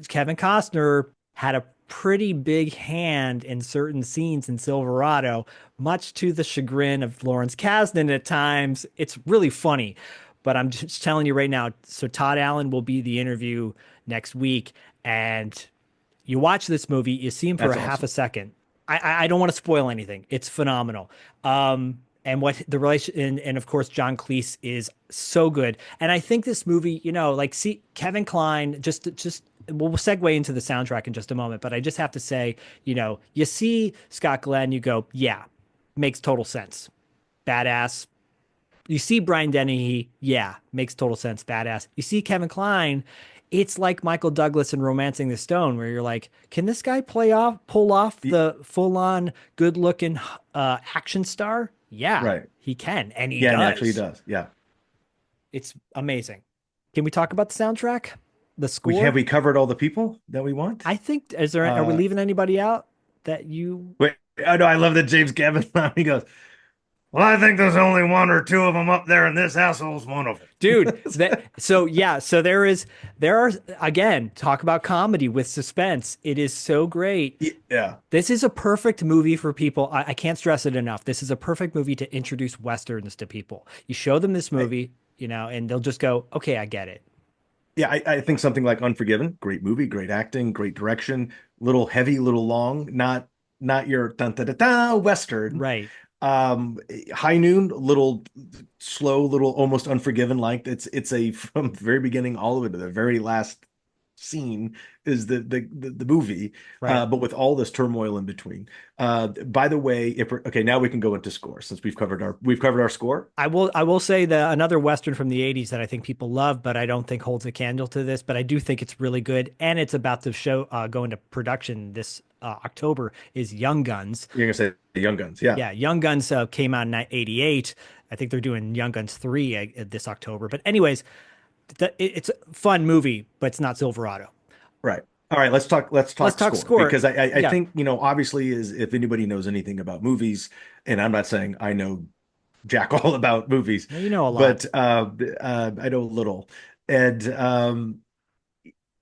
Costner had a pretty big hand in certain scenes in Silverado, much to the chagrin of Lawrence Kasdan at times. It's really funny, but I'm just telling you right now. So Todd Allen will be the interview next week, and you watch this movie, you see him for half a second. I don't want to spoil anything. It's phenomenal. And what the relation, and of course, John Cleese is so good. And I think this movie, see Kevin Kline, just we'll segue into the soundtrack in just a moment, but I just have to say, you see Scott Glenn, you go, yeah, makes total sense. Badass. You see Brian Dennehy, yeah, makes total sense. Badass. You see Kevin Kline, it's like Michael Douglas in Romancing the Stone, where you're like, can this guy pull off the full-on good-looking action star? Yeah, right. He can, and he does. Yeah, actually he does. Yeah, it's amazing. Can we talk about the soundtrack, the score? Have we covered all the people that we want? I think. Are we leaving anybody out that you? Wait, oh no, I love that James Gavin. He goes, well, I think there's only 1 or 2 of them up there, and this asshole's one of them. Dude, so there are, again, talk about comedy with suspense. It is so great. Yeah. This is a perfect movie for people. I can't stress it enough. This is a perfect movie to introduce Westerns to people. You show them this movie, and they'll just go, okay, I get it. Yeah, I think something like Unforgiven, great movie, great acting, great direction, little heavy, little long, not your dun-da-da-da Western. Right. High Noon, little slow, little almost Unforgiven like. It's a from the very beginning all the way to the very last scene is the movie, right. But with all this turmoil in between. By the way, now we can go into score since we've covered our score. I will say that another Western from the 80s that I think people love, but I don't think holds a candle to this, but I do think it's really good, and it's about to go into production this October, is Young Guns. You're gonna say Young Guns, yeah. Yeah, Young Guns came out in '88. I think they're doing Young Guns 3 this October. But anyways, it's a fun movie, but it's not Silverado. Right. All right, let's talk score. Because I think, obviously, is if anybody knows anything about movies, and I'm not saying I know jack all about movies. You know a lot. But I know a little. And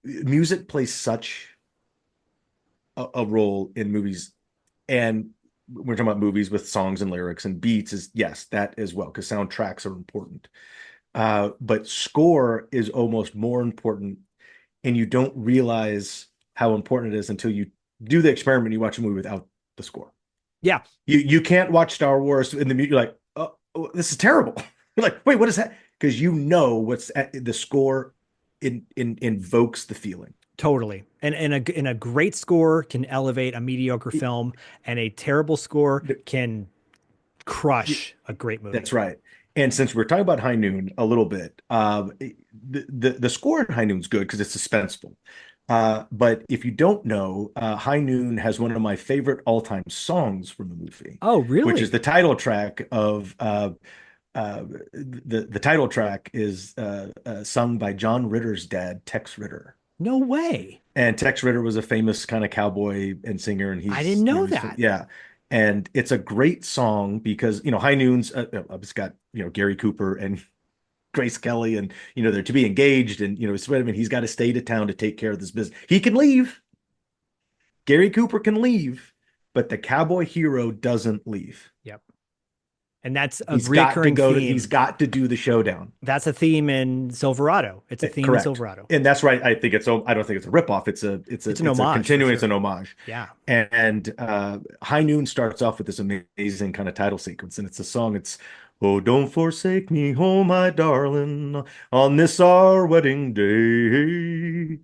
music plays such a role in movies, and we're talking about movies with songs and lyrics and beats that as well, because soundtracks are important. But score is almost more important, and you don't realize how important it is until you do the experiment. You watch a movie without the score. Yeah, you can't watch Star Wars in the music. You're like, oh, this is terrible. You're like, wait, what is that? Because what's the score invokes the feeling. Totally. And a great score can elevate a mediocre film, and a terrible score can crush a great movie. That's right. And since we're talking about High Noon a little bit, the score in High Noon's good because it's suspenseful. But if you don't know, High Noon has one of my favorite all-time songs from the movie. Oh, really? Which is the title track of the title track is sung by John Ritter's dad, Tex Ritter. No way. And Tex Ritter was a famous kind of cowboy and singer, and I didn't know that. Yeah. And it's a great song because, High Noon's it's got, Gary Cooper and Grace Kelly, and, they're to be engaged, and, he's got to stay to town to take care of this business. He can leave. Gary Cooper can leave, but the cowboy hero doesn't leave. Yep. And that's a He's got to recurring go. theme. He's got to do the showdown. That's a theme in Silverado. It's a theme Correct. in Silverado. And that's right. I think it's. I don't think it's a ripoff. It's an homage, continuing. for It's an sure. homage. Yeah. And High Noon starts off with this amazing kind of title sequence, and it's a song. It's "Oh, don't forsake me, oh my darling, on this our wedding day,"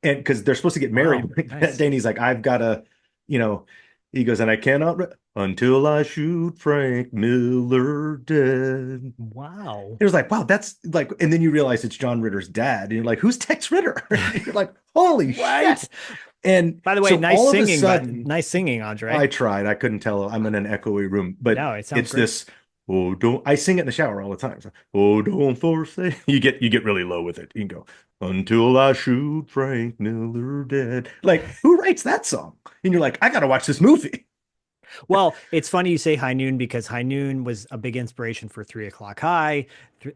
and because they're supposed to get married Wow, that nice. day, and he's like, "I've got to," he goes, "and I cannot until I shoot Frank Miller dead." Wow. It was like, wow, that's like, and then you realize it's John Ritter's dad, and you're like, who's Tex Ritter? You're like, holy shit. And By the way, so nice all of a singing, sudden, nice singing, Andre. I tried. I couldn't tell. I'm in an echoey room, but No, it sounds it's great. this. Oh, don't I sing it in the shower all the time? It's like, oh, don't forsake. You get really low with it. You can go until I shoot Frank Miller dead. Like, who writes that song? And you're like, I got to watch this movie. Well, it's funny you say High Noon because High Noon was a big inspiration for 3 O'Clock High,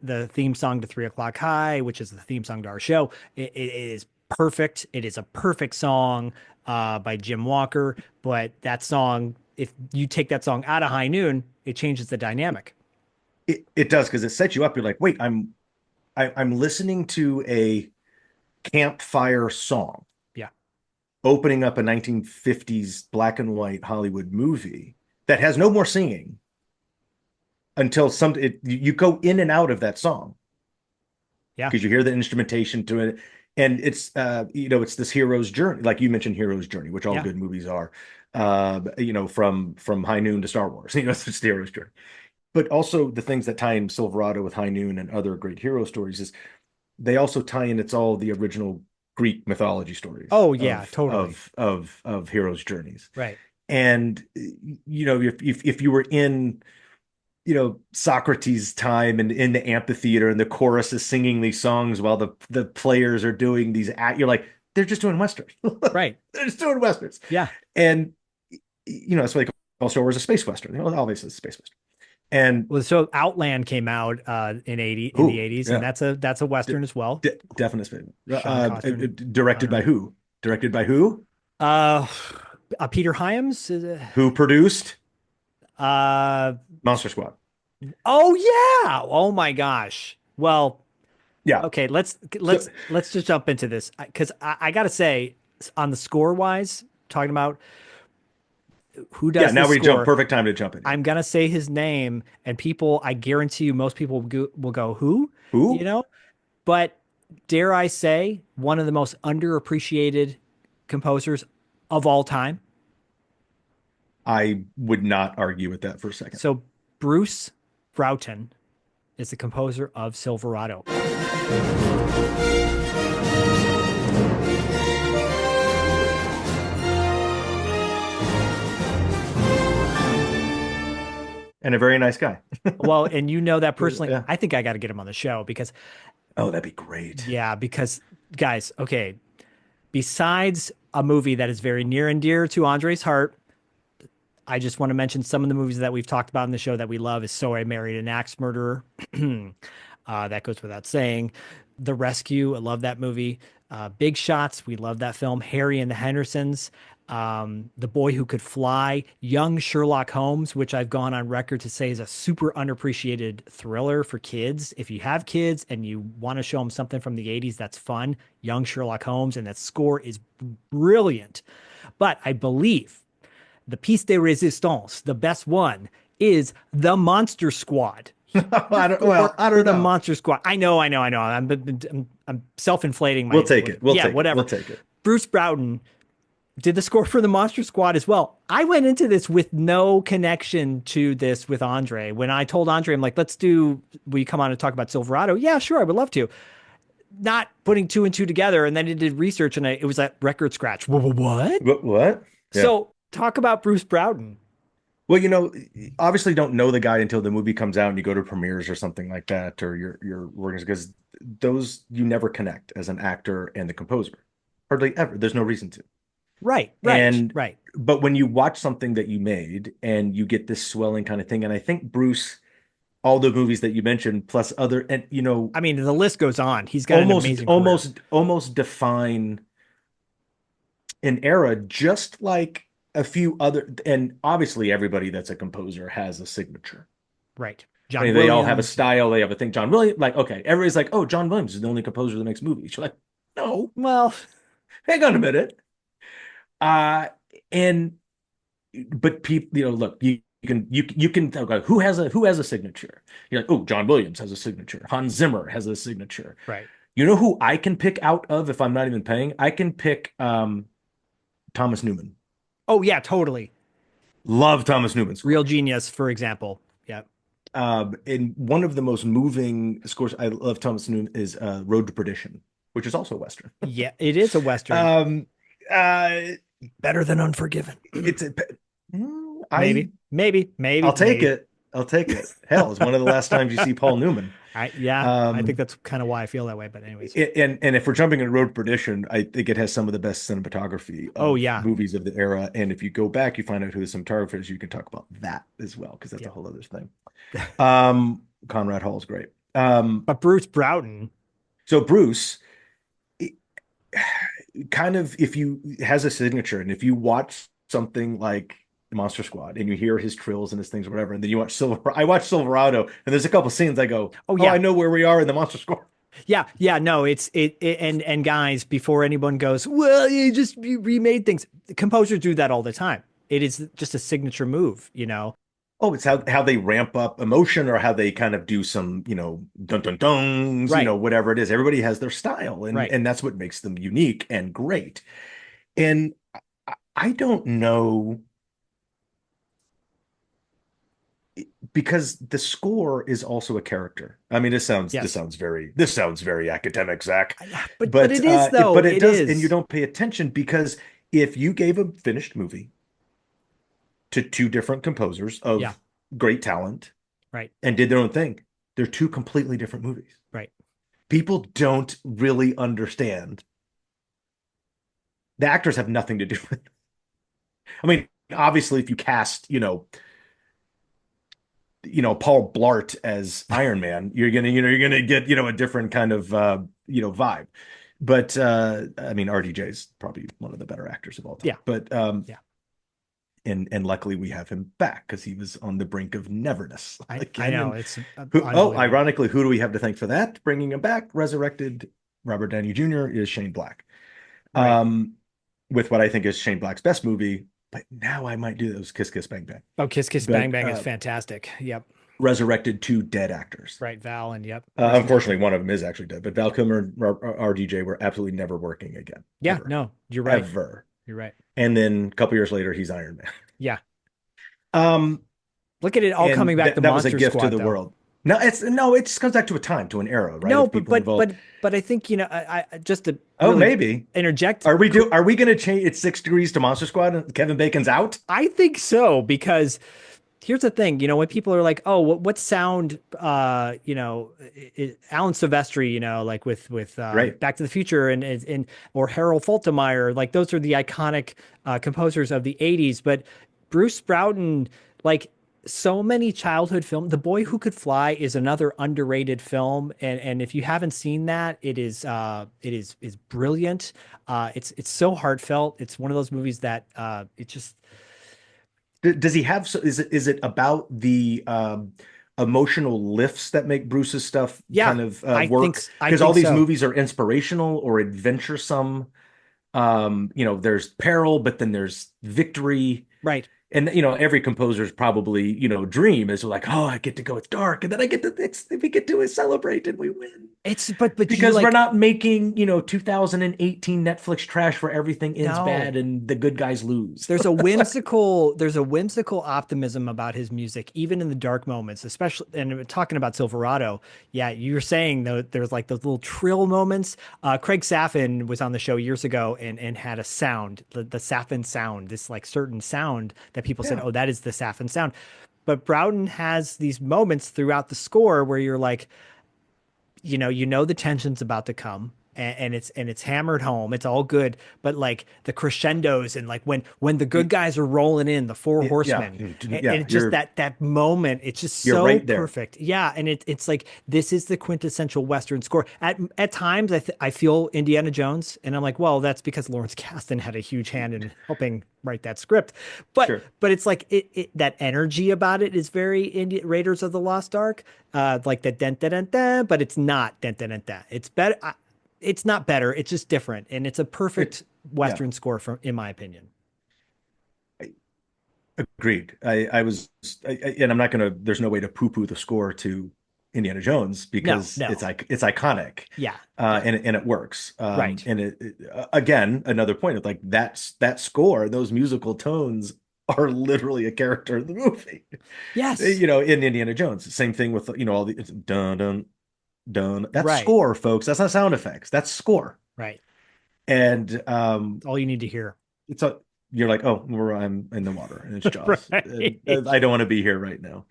the theme song to 3 O'Clock High, which is the theme song to our show. It is perfect. It is a perfect song by Jim Walker. But that song, if you take that song out of High Noon, it changes the dynamic. It does, because it sets you up. You're like, wait, I'm listening to a campfire song Yeah. opening up a 1950s black and white Hollywood movie that has no more singing until you go in and out of that song. Yeah. Because you hear the instrumentation to it. And it's it's this hero's journey, like you mentioned, hero's journey, which all good movies are. From High Noon to Star Wars, it's the hero's journey. But also the things that tie in Silverado with High Noon and other great hero stories is they also tie in. It's all the original Greek mythology stories. Oh yeah, totally. Of heroes' journeys. Right. And if you were in Socrates' time and in the amphitheater and the chorus is singing these songs while the players are doing these you're like, they're just doing westerns. Right. They're just doing westerns. Yeah. And that's why they call Star Wars a space western. Obviously it's a space western. And so Outland came out in the 80s, and that's a western as well. Definite statement. Directed by who? Directed by who? Peter Hyams. Who produced Monster Squad? Oh yeah! Oh my gosh! Well, yeah. Okay, let's just jump into this because I gotta say, on the score wise, talking about who does now we score, jump. Perfect time to jump in. I'm gonna say his name, and people, I guarantee you, most people will go, who? But dare I say, one of the most underappreciated composers of all time. I would not argue with that for a second. So Bruce Broughton is the composer of Silverado. And a very nice guy. Well, and you know that personally. Yeah. I think I got to get him on the show because. Oh, that'd be great. Yeah, because guys, okay. Besides a movie that is very near and dear to Andre's heart, I just want to mention some of the movies that we've talked about in the show that we love is So I Married an Axe Murderer. That goes without saying. The Rescue, I love that movie. Big Shots, we love that film. Harry and the Hendersons. The Boy Who Could Fly, Young Sherlock Holmes, which I've gone on record to say is a super underappreciated thriller for kids. If you have kids and you want to show them something from the 80s that's fun, Young Sherlock Holmes, and that score is brilliant. But I believe the piece de resistance, the best one, is The Monster Squad. I don't know. The Monster Squad. I know. I'm self-inflating. We'll take it. Whatever. We'll take it. Bruce Broughton did the score for the Monster Squad as well. I went into this with no connection to this with Andre. When I told Andre, I'm like, will you come on and talk about Silverado? Yeah, sure. I would love to. Not putting two and two together. And then I did research and it was that record scratch. What? Yeah. So talk about Bruce Broughton. Well, obviously don't know the guy until the movie comes out and you go to premieres or something like that, or you're working, because those you never connect as an actor and the composer. Hardly ever. There's no reason to. Right. But when you watch something that you made and you get this swelling kind of thing, and I think Bruce, all the movies that you mentioned, plus other, and I mean, the list goes on. He's got an amazing career. almost define an era, just like a few other, and obviously everybody that's a composer has a signature. Right. I John mean, they all have a Williams. style. They have a thing. John Williams, like, okay, everybody's like, oh, John Williams is the only composer that makes movies. You're like, no, Well, hang on a minute. Uh, and but people, look, you can talk about who has a signature. You're like, oh, John Williams has a signature. Hans Zimmer has a signature. right. You know who I can pick out of if I'm not even paying? I can pick Thomas Newman. Oh yeah, totally. Love Thomas Newman's score. Real Genius, for example. Yeah. And one of the most moving scores I love Thomas Newman is Road to Perdition, which is also a Western. Yeah, it is a Western. Um, uh, Better than Unforgiven. it's a Maybe. I'll take it. I'll take it. Hell, it's one of the last times you see Paul Newman. I think that's kind of why I feel that way. But anyways, And if we're jumping in Road to Perdition, I think it has some of the best cinematography of movies of the era. And if you go back, you find out who the cinematographer is, you can talk about that as well, because that's a whole other thing. Conrad Hall's great. But Bruce Broughton. So Bruce, kind of, has a signature, and if you watch something like Monster Squad and you hear his trills and his things or whatever, and then you watch I watch Silverado, and there's a couple scenes I go, oh I know where we are in the Monster Squad. Yeah, no, and guys, before anyone goes, well, you remade things. Composers do that all the time. It is just a signature move, Oh, it's how they ramp up emotion, or how they kind of do some, dun dun duns, right. Whatever it is. Everybody has their style, and right. and that's what makes them unique and great. And I don't know, because the score is also a character. I mean, this sounds very academic, Zach. But it is, though. But it does, and you don't pay attention, because if you gave a finished movie to two different composers of great talent, right, and did their own thing, they're two completely different movies. Right. People don't really understand. The actors have nothing to do with it. I mean, obviously, if you cast, Paul Blart as Iron Man, you're gonna get, a different kind of vibe. But I mean, RDJ is probably one of the better actors of all time. Yeah. But and luckily we have him back, because he was on the brink of neverness. I know, it's ironically, who do we have to thank for that? Bringing him back, resurrected Robert Downey Jr. is Shane Black. Right. With what I think is Shane Black's best movie. But now I might do those Kiss Kiss Bang Bang. Oh, Kiss Kiss Bang Bang is fantastic. Yep. Resurrected two dead actors. Right, Val and unfortunately, one of them is actually dead. But Val Kilmer and RDJ were absolutely never working again. Yeah, ever. No, you're right. Ever. You're right. And then a couple years later, he's Iron Man. Yeah. Look at it all coming back to that Monster was a gift Squad, to the though. world. No, it just comes back to a time, to an era, right? No, but I think, I just to maybe interject. Are we going to change? It's 6 degrees to Monster Squad and Kevin Bacon's out? I think so, because here's the thing, when people are like, oh, what sound, Alan Silvestri, like with right. Back to the Future and or Harold Faltermeyer, like those are the iconic composers of the 80s. But Bruce Broughton, like, so many childhood films. The Boy Who Could Fly is another underrated film, and if you haven't seen that, it is brilliant. It's so heartfelt. It's one of those movies that it just. Does he have? Is it about the emotional lifts that make Bruce's stuff kind of work? Because all these movies are inspirational or adventuresome. There's peril, but then there's victory. Right. And, every composer's probably, dream is like, oh, I get to go, it's dark. And then we get to celebrate and we win. But because we're not making, 2018 Netflix trash where everything ends bad and the good guys lose. There's a whimsical optimism about his music, even in the dark moments, especially, and talking about Silverado. Yeah. You're saying though, there's like those little trill moments. Craig Saffin was on the show years ago and had a sound, the Saffin sound, this like certain sound that people said, oh, that is the Saffin sound. But Broughton has these moments throughout the score where you're like, the tension's about to come. and it's hammered home. It's all good, but like the crescendos and like when the good guys are rolling in, the four horsemen, and just that moment, it's just you're so right there. perfect. Yeah, and it's like this is the quintessential Western score. At times, I feel Indiana Jones, and I'm like, well, that's because Lawrence Kasdan had a huge hand in helping write that script. But Sure. but it's like that energy about it is very Raiders of the Lost Ark, like that dun dun dun dun, but it's not dun dun dun dun. It's better. It's not better. It's just different, and it's a perfect Western score, in my opinion. Agreed. And I'm not gonna. There's no way to poo-poo the score to Indiana Jones because No. it's iconic. Yeah. And it works. Right. And again, another point of like that score, those musical tones are literally a character in the movie. Yes. In Indiana Jones, same thing with all the dun dun dun. That's Right. score, folks. That's not sound effects. That's score. Right. And all you need to hear. You're like, oh, I'm in the water and it's Jaws. Right. I don't want to be here right now.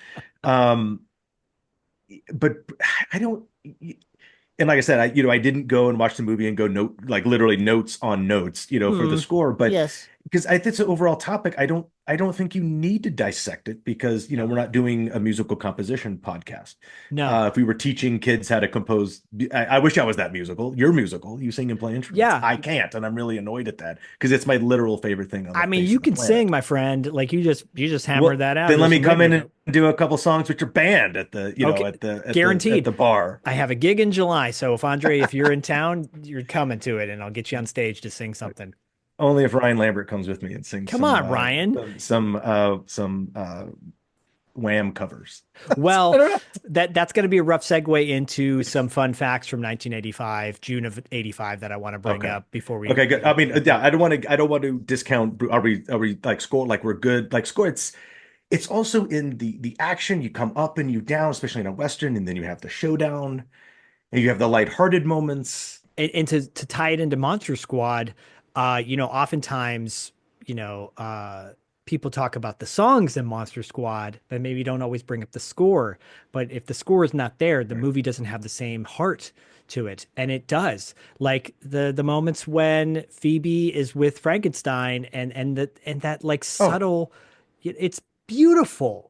But I don't. And like I said, I didn't go and watch the movie and go literally notes on notes, for the score. But yes, because I think it's an overall topic. I don't think you need to dissect it because we're not doing a musical composition podcast. No. If we were teaching kids how to compose, I wish I was that musical. You're musical. You sing and play instruments. Yeah. I can't, and I'm really annoyed at that because it's my literal favorite thing. I mean, you can sing, my friend. Like you just hammered that out. Then let me come in and do a couple songs with your band at the guaranteed at the bar. I have a gig in July, so if you're in town, you're coming to it, and I'll get you on stage to sing something. Only if Ryan Lambert comes with me and sings. Come on, Ryan. Some Wham covers. Well, that's going to be a rough segue into some fun facts from 1985, June of '85, that I want to bring up before we. Okay, good. I mean, I don't want to discount. Are we like score? Like we're good. Like score. It's also in the action. You come up and you down, especially in a Western, and then you have the showdown, and you have the lighthearted moments. And to tie it into Monster Squad, oftentimes, people talk about the songs in Monster Squad, but maybe don't always bring up the score. But if the score is not there, the movie doesn't have the same heart to it. And it does. Like the moments when Phoebe is with Frankenstein and that like subtle, it's beautiful.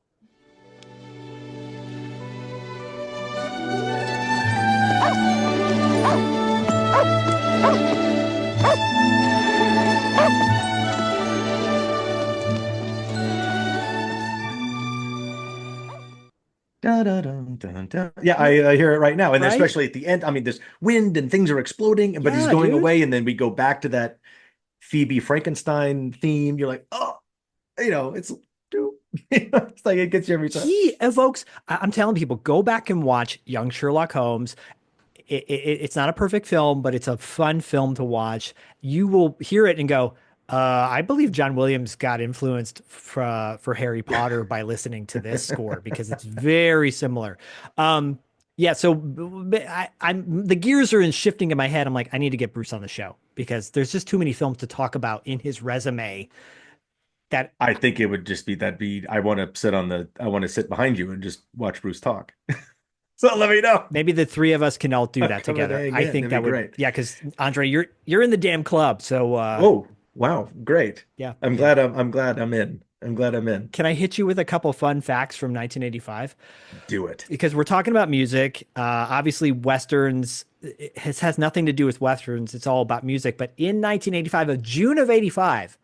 Dun, dun, dun, dun, dun. Yeah, I hear it right now, and especially at the end. I mean, there's wind and things are exploding, but he's going away, and then we go back to that Phoebe Frankenstein theme. You're like, oh, it's it's like it gets you every time. He evokes. I'm telling people, go back and watch Young Sherlock Holmes. It's not a perfect film, but it's a fun film to watch. You will hear it and go, I believe John Williams got influenced for Harry Potter by listening to this score because it's very similar. So I'm the gears are shifting in my head. I'm like, I need to get Bruce on the show because there's just too many films to talk about in his resume. That I think it would just be I want to sit behind you and just watch Bruce talk. So let me know. Maybe the three of us can all do that together. I think that would be great. Yeah, because Andre, you're in the damn club. So oh wow, great. Yeah. I'm glad I'm in. I'm glad I'm in. Can I hit you with a couple fun facts from 1985? Do it. Because we're talking about music. Obviously, Westerns has nothing to do with Westerns. It's all about music. But in 1985, of June of 85,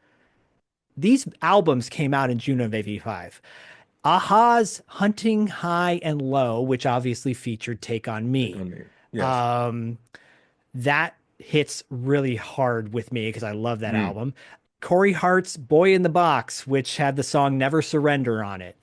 these albums came out in June of 85. Aha's Hunting High and Low, which obviously featured Take on Me. Yes. That hits really hard with me because I love that album. Corey Hart's Boy in the Box, which had the song Never Surrender on it.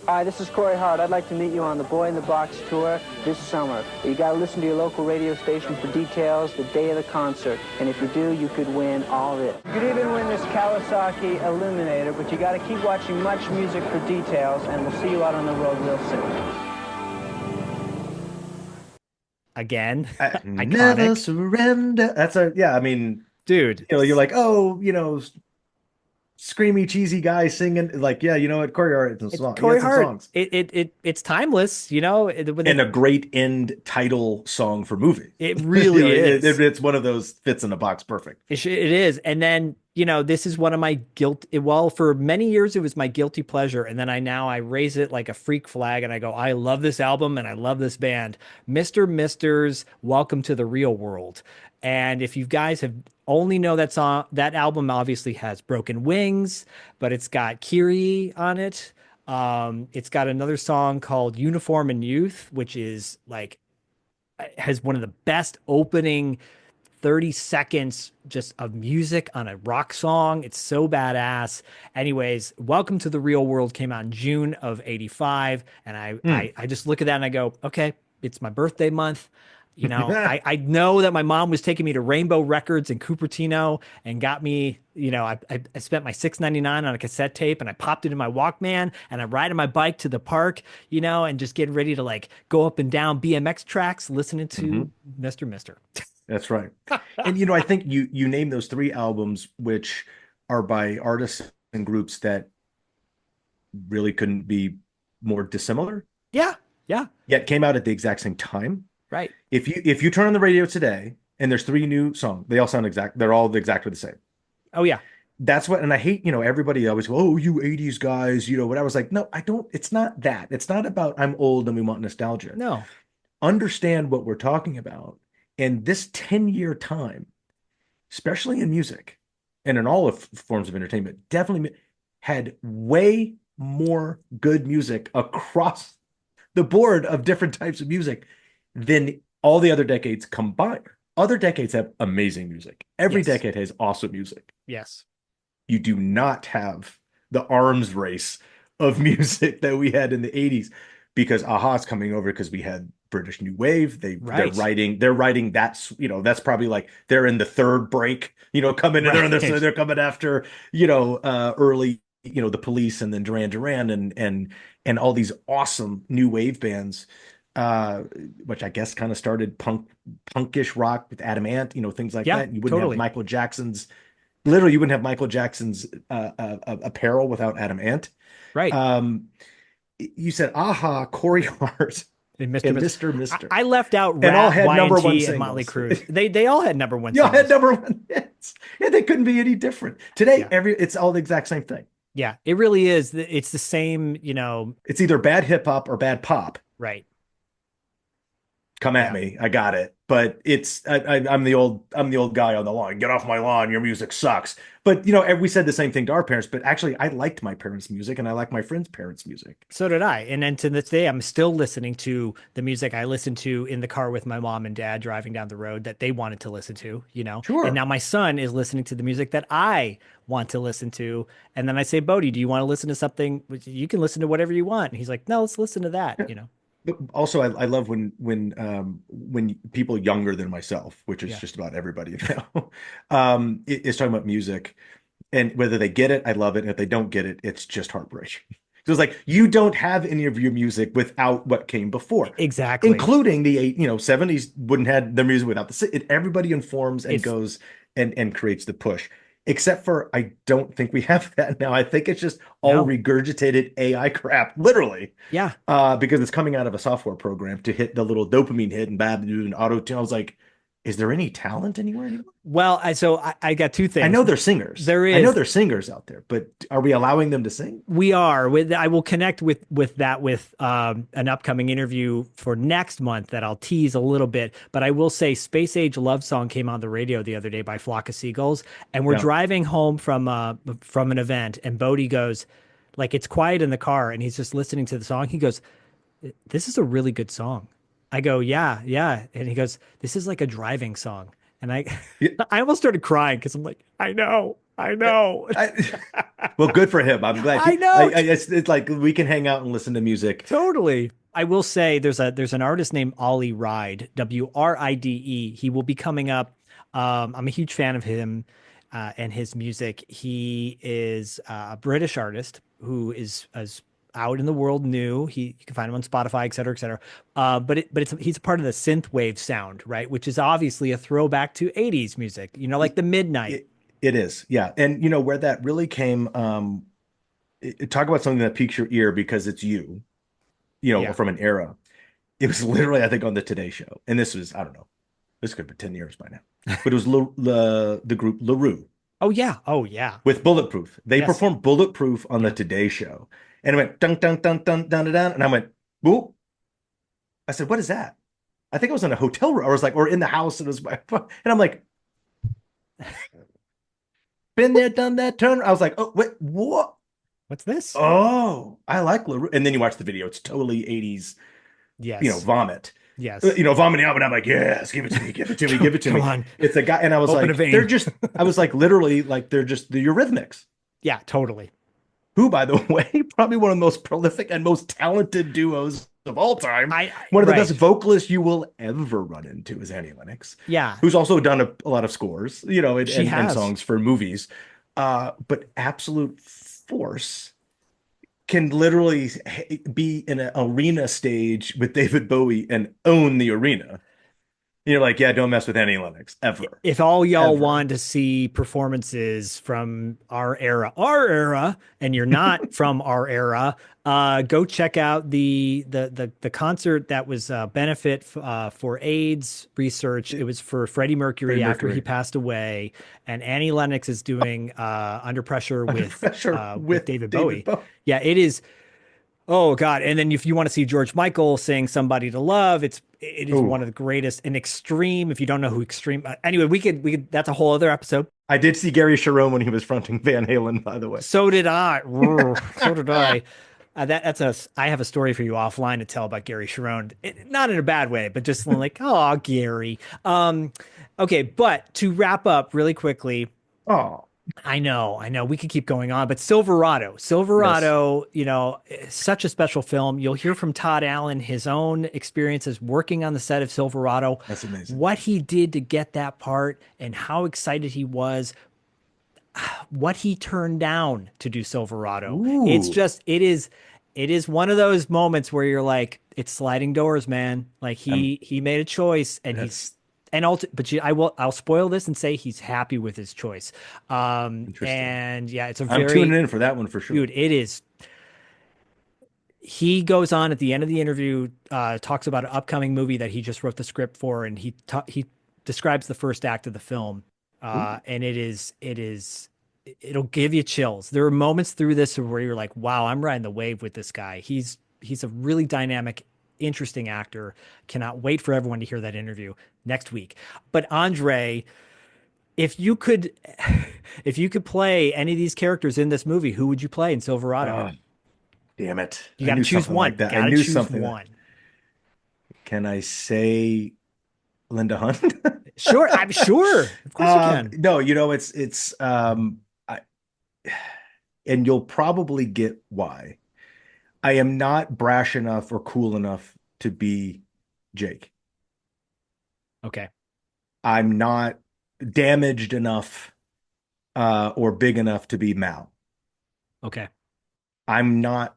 Hi, this is Corey Hart. I'd like to meet you on the Boy in the Box tour this summer. You got to listen to your local radio station for details, the day of the concert. And if you do, you could win all this. You could even win this Kawasaki Illuminator, but you got to keep watching Much Music for details, and we'll see you out on the road real soon. Again, Never surrender. That's I mean, dude, you're like, oh, screamy, cheesy guy singing. Like, yeah, you know what? Corey Hart, It's song. He Corey had some Hart. songs. It's timeless, you know. And a great end title song for movies. It really is. It's one of those fits in a box perfect. It is. And then, you know, this is one of my well, for many years, it was my guilty pleasure. And then I raise it like a freak flag and I go, I love this album and I love this band. Mr. Mister's Welcome to the Real World. And if you guys have only know that song, that album obviously has Broken Wings, but it's got Kyrie on it. It's got another song called Uniform and Youth, which is like, has one of the best opening 30 seconds just of music on a rock song. It's so badass. Anyways, Welcome to the Real World came out in June of 85. And I just look at that and I go, okay, it's my birthday month. You know, I know that my mom was taking me to Rainbow Records in Cupertino and got me, you know, I spent my $6.99 on a cassette tape and I popped it in my Walkman and I'm riding my bike to the park, you know, and just getting ready to like go up and down BMX tracks, listening to Mr. Mister. That's right. And, you know, I think you name those 3 albums, which are by artists and groups that really couldn't be more dissimilar. Yeah. Yeah. Yet came out at the exact same time. Right. If you turn on the radio today and there's 3 new songs, they all sound they're all exactly the same. Oh yeah. That's what, and I hate, you know, everybody always go, oh, you 80s guys, you know, what I was like, no, I don't, it's not that. It's not about I'm old and we want nostalgia. No. Understand what we're talking about. And this 10-year time, especially in music and in all of forms of entertainment, definitely had way more good music across the board of different types of music than all the other decades combined. Other decades have amazing music. Every decade has awesome music. Yes. You do not have the arms race of music that we had in the 80s because Aha's coming over because we had British New Wave. They're writing that's, you know, that's probably like they're in the third break, you know, coming in there and they're coming after, you know, early, you know, the Police and then Duran Duran and all these awesome new wave bands, which I guess kind of started punkish rock with Adam Ant, you know, things like that. You wouldn't have Michael Jackson's, literally you wouldn't have Michael Jackson's apparel without Adam Ant. Right. You said Aha, Corey Hart, and Mr. Mister. I left out and all had number one and Motley Crue. They all had number one. They all had number one hits. Yeah, they couldn't be any different. Today, it's all the exact same thing. Yeah, it really is. It's the same, you know. It's either bad hip hop or bad pop. Right. Come at me. I got it. But it's I'm the old guy on the lawn. Get off my lawn. Your music sucks. But you know, we said the same thing to our parents. But actually, I liked my parents' music, and I like my friends' parents' music. So did I. And then to this day, I'm still listening to the music I listened to in the car with my mom and dad driving down the road that they wanted to listen to. You know. Sure. And now my son is listening to the music that I want to listen to. And then I say, Bodie, do you want to listen to something? You can listen to whatever you want. And he's like, no, let's listen to that. You know. But also, I love when people younger than myself, which is just about everybody now, is talking about music, and whether they get it, I love it. And if they don't get it, it's just heartbreaking. So it's like you don't have any of your music without what came before, exactly, including the 70s wouldn't have their music without everybody informs and goes and creates the push. Except for I don't think we have that now. I think it's just all regurgitated AI crap, literally. Yeah. Because it's coming out of a software program to hit the little dopamine hit and bad do an auto tune. I was like, is there any talent anywhere anymore? Well, I got 2 things. I know there's singers. There is. I know there's singers out there, but are we allowing them to sing? We are. I will connect with that with an upcoming interview for next month that I'll tease a little bit. But I will say Space Age Love Song came on the radio the other day by Flock of Seagulls. And we're driving home from an event and Bodie goes, like, it's quiet in the car and he's just listening to the song. He goes, this is a really good song. I go, yeah. And he goes, this is like a driving song. And I almost started crying because I'm like, I know. Well, good for him. I'm glad. I know. It's like we can hang out and listen to music. Totally. I will say there's an artist named Ollie Ride, Wride. He will be coming up. I'm a huge fan of him and his music. He is a British artist who is out in the world new. You can find him on Spotify, et cetera, et cetera. But he's a part of the synthwave sound, right? Which is obviously a throwback to 80s music, you know, like the Midnight. It is. Yeah. And where that really came, talk about something that piques your ear because it's Yeah. from an era. It was literally, I think, on the Today Show. And this was, I don't know, this could be 10 years by now. But it was the group LaRue Oh yeah. Oh yeah. with Bulletproof. They Yes. performed Bulletproof on the Yeah. Today Show. And it went dun dun dun dun dun dun dun. And I went, whoop. I said, what is that? I think I was in a hotel room. I was like, or in the house, and it was my and I'm like, been there, done that, turn. I was like, oh, wait, what? What's this? Oh, I like LaRue. And then you watch the video, it's totally 80s, Yes. vomit. Yes. Vomiting up, and I'm like, yes, give it to me, give it to me, give it to Come me. on. It's a guy, and I was Open a like, vein. I was like, literally, like, they're Eurythmics, Yeah, totally. who, by the way, probably one of the most prolific and most talented duos of all time. One of the right. best vocalists you will ever run into is Annie Lennox. Yeah. Who's also done a lot of scores, She and has. songs for movies. But absolute force can literally be in an arena stage with David Bowie and own the arena. You're like, yeah, don't mess with Annie Lennox ever. If all y'all Ever. want to see performances from our era, and you're not from our era, go check out the concert that was benefit for AIDS research. It was for Freddie Mercury Freddie after he Mercury. passed away, and Annie Lennox is doing Under Pressure with David Bowie. Yeah, it is. Oh God. And then if you want to see George Michael sing Somebody to Love, it is Ooh. one of the greatest. And Extreme, if you don't know who Extreme, anyway, we could that's a whole other episode. I did see Gary Sharon when he was fronting Van Halen, by the way. So did I. So did I. I have a story for you offline to tell about Gary Sharon. Not in a bad way, but just like, oh, Gary. Okay, but to wrap up really quickly, Oh, I know. We could keep going on, but Silverado, such a special film. You'll hear from Todd Allen, his own experiences working on the set of Silverado, that's amazing. what he did to get that part and how excited he was, what he turned down to do Silverado. Ooh. It is one of those moments where you're like, it's sliding doors, man. Like he made a choice and I'll spoil this and say he's happy with his choice. Interesting. And yeah, I'm tuning in for that one for sure. Dude, it is. He goes on at the end of the interview, talks about an upcoming movie that he just wrote the script for, and he describes the first act of the film, and it'll give you chills. There are moments through this where you're like, wow, I'm riding the wave with this guy. He's a really dynamic, interesting actor. Cannot wait for everyone to hear that interview next week. But Andre, if you could play any of these characters in this movie, who would you play in Silverado? Damn it. You got to choose one. Like that. I knew something. Can I say Linda Hunt? Sure, I'm sure. Of course you can. No, it's and you'll probably get why. I am not brash enough or cool enough to be Jake. Okay. I'm not damaged enough or big enough to be Mal. Okay. I'm not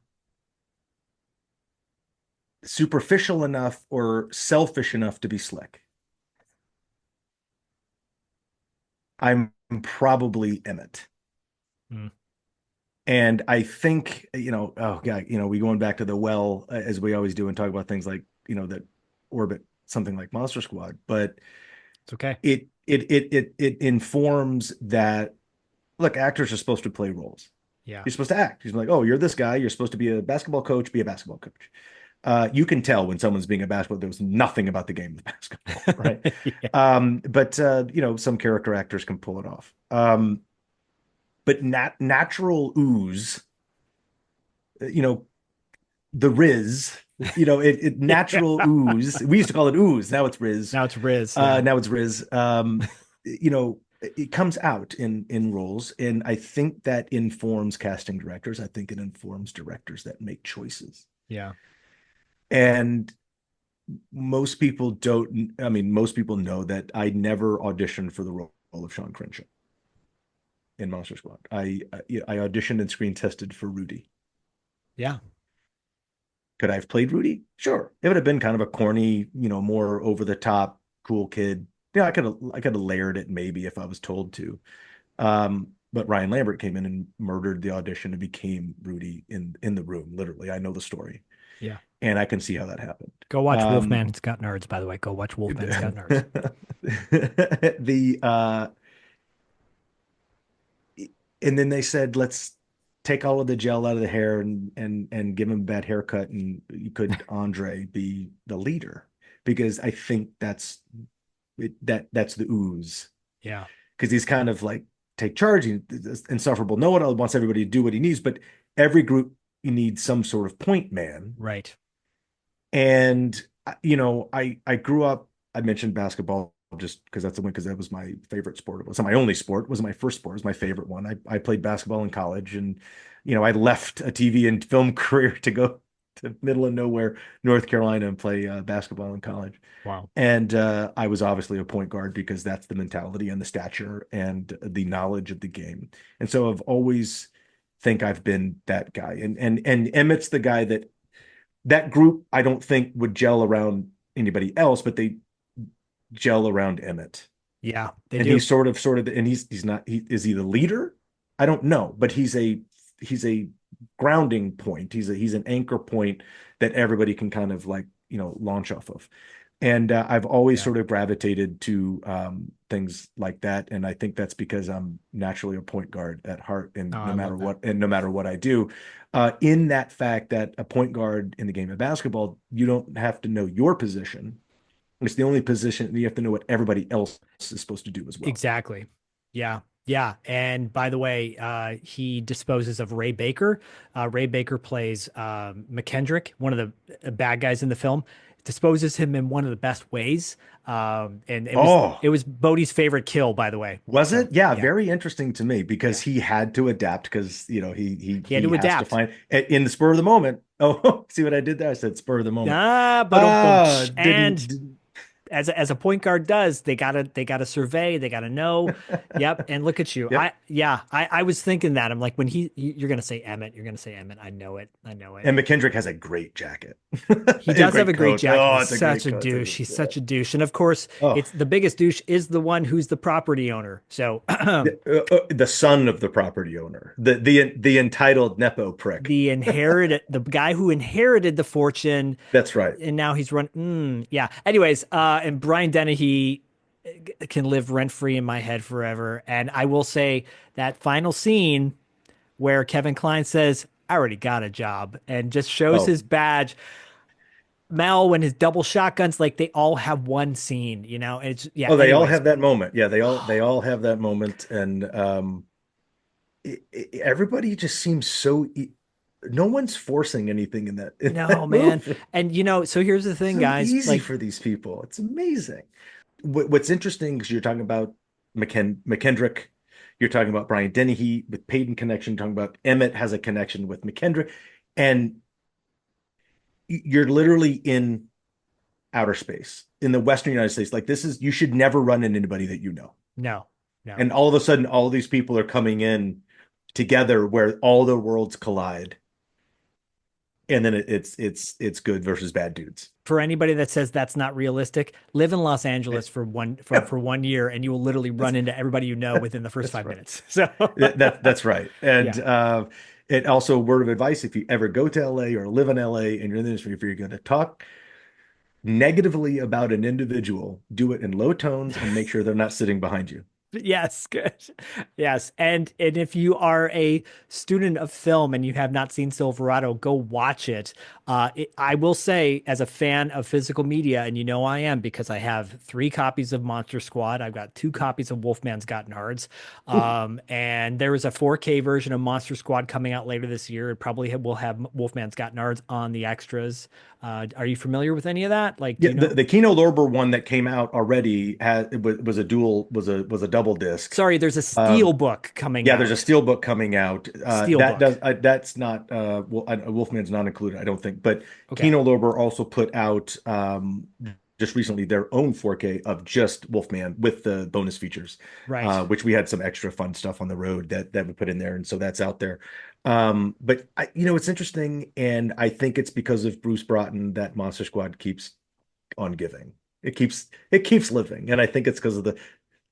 superficial enough or selfish enough to be Slick. I'm probably Emmett. Mm. And I think, oh God, we going back to the well as we always do and talk about things like, that orbit something like Monster Squad, but it's okay. It informs that, look, actors are supposed to play roles. Yeah. You're supposed to act. You're like, oh, you're this guy. You're supposed to be a basketball coach, be a basketball coach. You can tell when someone's being a basketball, there's nothing about the game of basketball, right? Yeah. But some character actors can pull it off. But natural ooze, the Riz, natural ooze. We used to call it ooze. Now it's Riz. Now it's Riz. Yeah. Now it's Riz. It comes out in roles, and I think that informs casting directors. I think it informs directors that make choices. Yeah. And most people don't. I mean, most people know that I never auditioned for the role of Sean Crenshaw in Monster Squad. I auditioned and screen tested for Rudy. Yeah. Could I have played Rudy? Sure. It would have been kind of a corny, more over the top, cool kid. Yeah, I could have layered it maybe if I was told to. But Ryan Lambert came in and murdered the audition and became Rudy in the room. Literally, I know the story, Yeah. and I can see how that happened. Go watch Wolfman's Got Nards, by the way. Go watch Wolfman's Got Nards. The and then they said, let's take all of the gel out of the hair and give him a bad haircut, and you could Andre be the leader, because I think that's the ooze, Yeah. because he's kind of like take charge, insufferable know-it-all, wants everybody to do what he needs, but every group you need some sort of point man. Right. And I grew up, I mentioned basketball just because that was my favorite sport. It wasn't my only sport. It wasn't my first sport. It was my favorite one. I played basketball in college, and I left a TV and film career to go to middle of nowhere, North Carolina, and play basketball in college. Wow. And I was obviously a point guard because that's the mentality and the stature and the knowledge of the game. And so I've always think I've been that guy. And Emmett's the guy that group I don't think would gel around anybody else, but they gel around Emmett. Yeah, and do. He's sort of, and he's not. Is he the leader? I don't know, but he's a grounding point. He's an anchor point that everybody can kind of like launch off of. And I've always sort of gravitated to things like that, and I think that's because I'm naturally a point guard at heart, and no matter what I do, in that fact that a point guard in the game of basketball, you don't have to know your position. It's the only position, and you have to know what everybody else is supposed to do as well. Exactly. Yeah. Yeah. And by the way, he disposes of Ray Baker. Ray Baker plays McKendrick, one of the bad guys in the film. Disposes him in one of the best ways. And it was Bodie's favorite kill, by the way. Was it? Yeah, very interesting to me, because he had to adapt, because he had to adapt. To find in the spur of the moment. Oh, see what I did there? I said spur of the moment. As a point guard does, they gotta survey, they gotta know. Yep. And look at you. Yep. I was thinking that. I'm like, when you're gonna say Emmett, I know it. And McKendrick has a great jacket. He does have a great jacket. He's such a douche. He's such a douche. And of course, it's the biggest douche is the one who's the property owner. So the son of the property owner, the entitled nepo prick, the guy who inherited the fortune. That's right. And now he's yeah. Anyways, and Brian Dennehy can live rent-free in my head forever. And I will say that final scene where Kevin Kline says, I already got a job, and just shows his badge. Mel, when his double shotguns, like, they all have one scene, it's they all have that moment. Yeah, they all have that moment. And everybody just seems so no one's forcing anything in that. No, man. Movie. And so here's the thing, guys. Easy for these people. It's amazing. What's interesting is you're talking about McKendrick. You're talking about Brian Dennehy with Peyton connection. Talking about Emmett has a connection with McKendrick, and you're literally in outer space in the Western United States. Like, you should never run into anybody that you know. No. And all of a sudden, all of these people are coming in together where all the worlds collide. And then it's good versus bad dudes. For anybody that says that's not realistic, live in Los Angeles for 1 year, and you will literally run into everybody you know within the first 5 minutes. So that's right. And it also, word of advice: if you ever go to LA or live in LA and you're in the industry, if you're going to talk negatively about an individual, do it in low tones and make sure they're not sitting behind you. Yes, good. Yes. And if you are a student of film and you have not seen Silverado, go watch it. I will say, as a fan of physical media, and I am, because I have 3 copies of Monster Squad. I've got 2 copies of Wolfman's Got Nards. And there is a 4K version of Monster Squad coming out later this year. It probably will have Wolfman's Got Nards on the extras. Are you familiar with any of that? Like, the Kino Lorber one that came out already was a double disc. Sorry, there's a steel book coming out. Yeah, there's a steel book coming out. That's not Wolfman's not included, I don't think. But Kino Lorber also put out just recently their own 4K of just Wolfman with the bonus features, right? Which we had some extra fun stuff on the road that we put in there, and so that's out there. But it's interesting, and I think it's because of Bruce Broughton that Monster Squad keeps on giving. It keeps living, and I think it's because of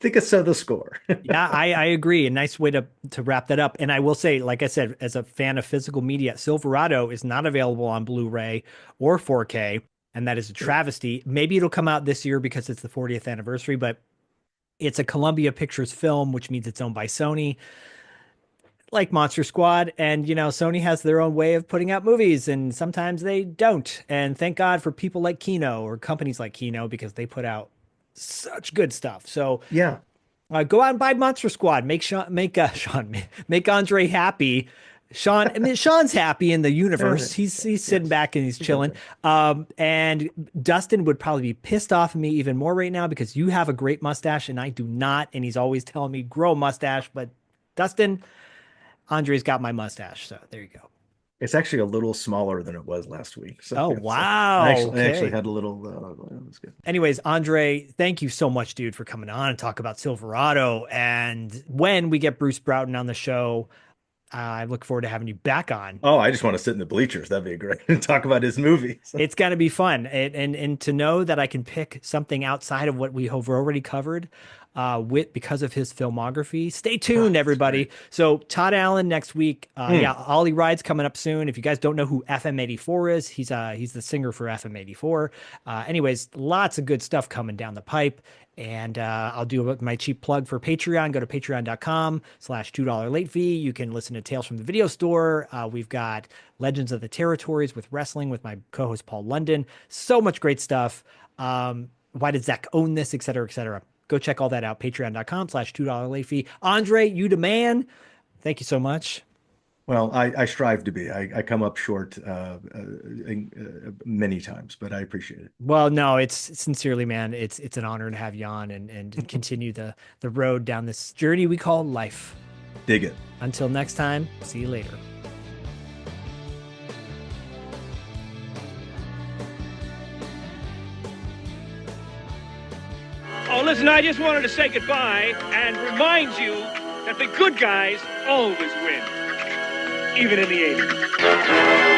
think it's the score. Yeah, I agree. A nice way to wrap that up. And I will say, like I said, as a fan of physical media, Silverado is not available on Blu-ray or 4K, and that is a travesty. Maybe it'll come out this year because it's the 40th anniversary, but it's a Columbia Pictures film, which means it's owned by Sony, like Monster Squad. And, Sony has their own way of putting out movies, and sometimes they don't. And thank God for people like Kino or companies like Kino, because they put out such good stuff. So Yeah. go out and buy Monster Squad. Make Andre happy. Sean's happy in the universe. He's sitting back and he's chilling. And Dustin would probably be pissed off at me even more right now because you have a great mustache and I do not. And he's always telling me grow a mustache. But Dustin, Andre's got my mustache. So there you go. It's actually a little smaller than it was last week. So, wow. I actually had a little, it was good. Anyways, Andre, thank you so much, dude, for coming on and talk about Silverado. And when we get Bruce Broughton on the show, I look forward to having you back on. Oh, I just want to sit in the bleachers. That'd be great. And talk about his movies. It's going to be fun. And to know that I can pick something outside of what we have already covered because of his filmography. Stay tuned, everybody. So Todd Allen next week. Ollie Ride's coming up soon. If you guys don't know who FM84 is, he's the singer for FM84. Anyways, lots of good stuff coming down the pipe. And I'll do my cheap plug for Patreon. Go to patreon.com/$2 late fee. You can listen to Tales from the Video Store. We've got Legends of the Territories with wrestling with my co-host Paul London. So much great stuff. Why did Zach own this, et cetera, et cetera. Go check all that out. Patreon.com/$2 late fee. Andre, you the man. Thank you so much. Well, I strive to be. I come up short many times, but I appreciate it. Well, no, it's sincerely, man. It's an honor to have you on and continue the road down this journey we call life. Dig it. Until next time, see you later. Oh, listen, I just wanted to say goodbye and remind you that the good guys always win. Even in the 80s.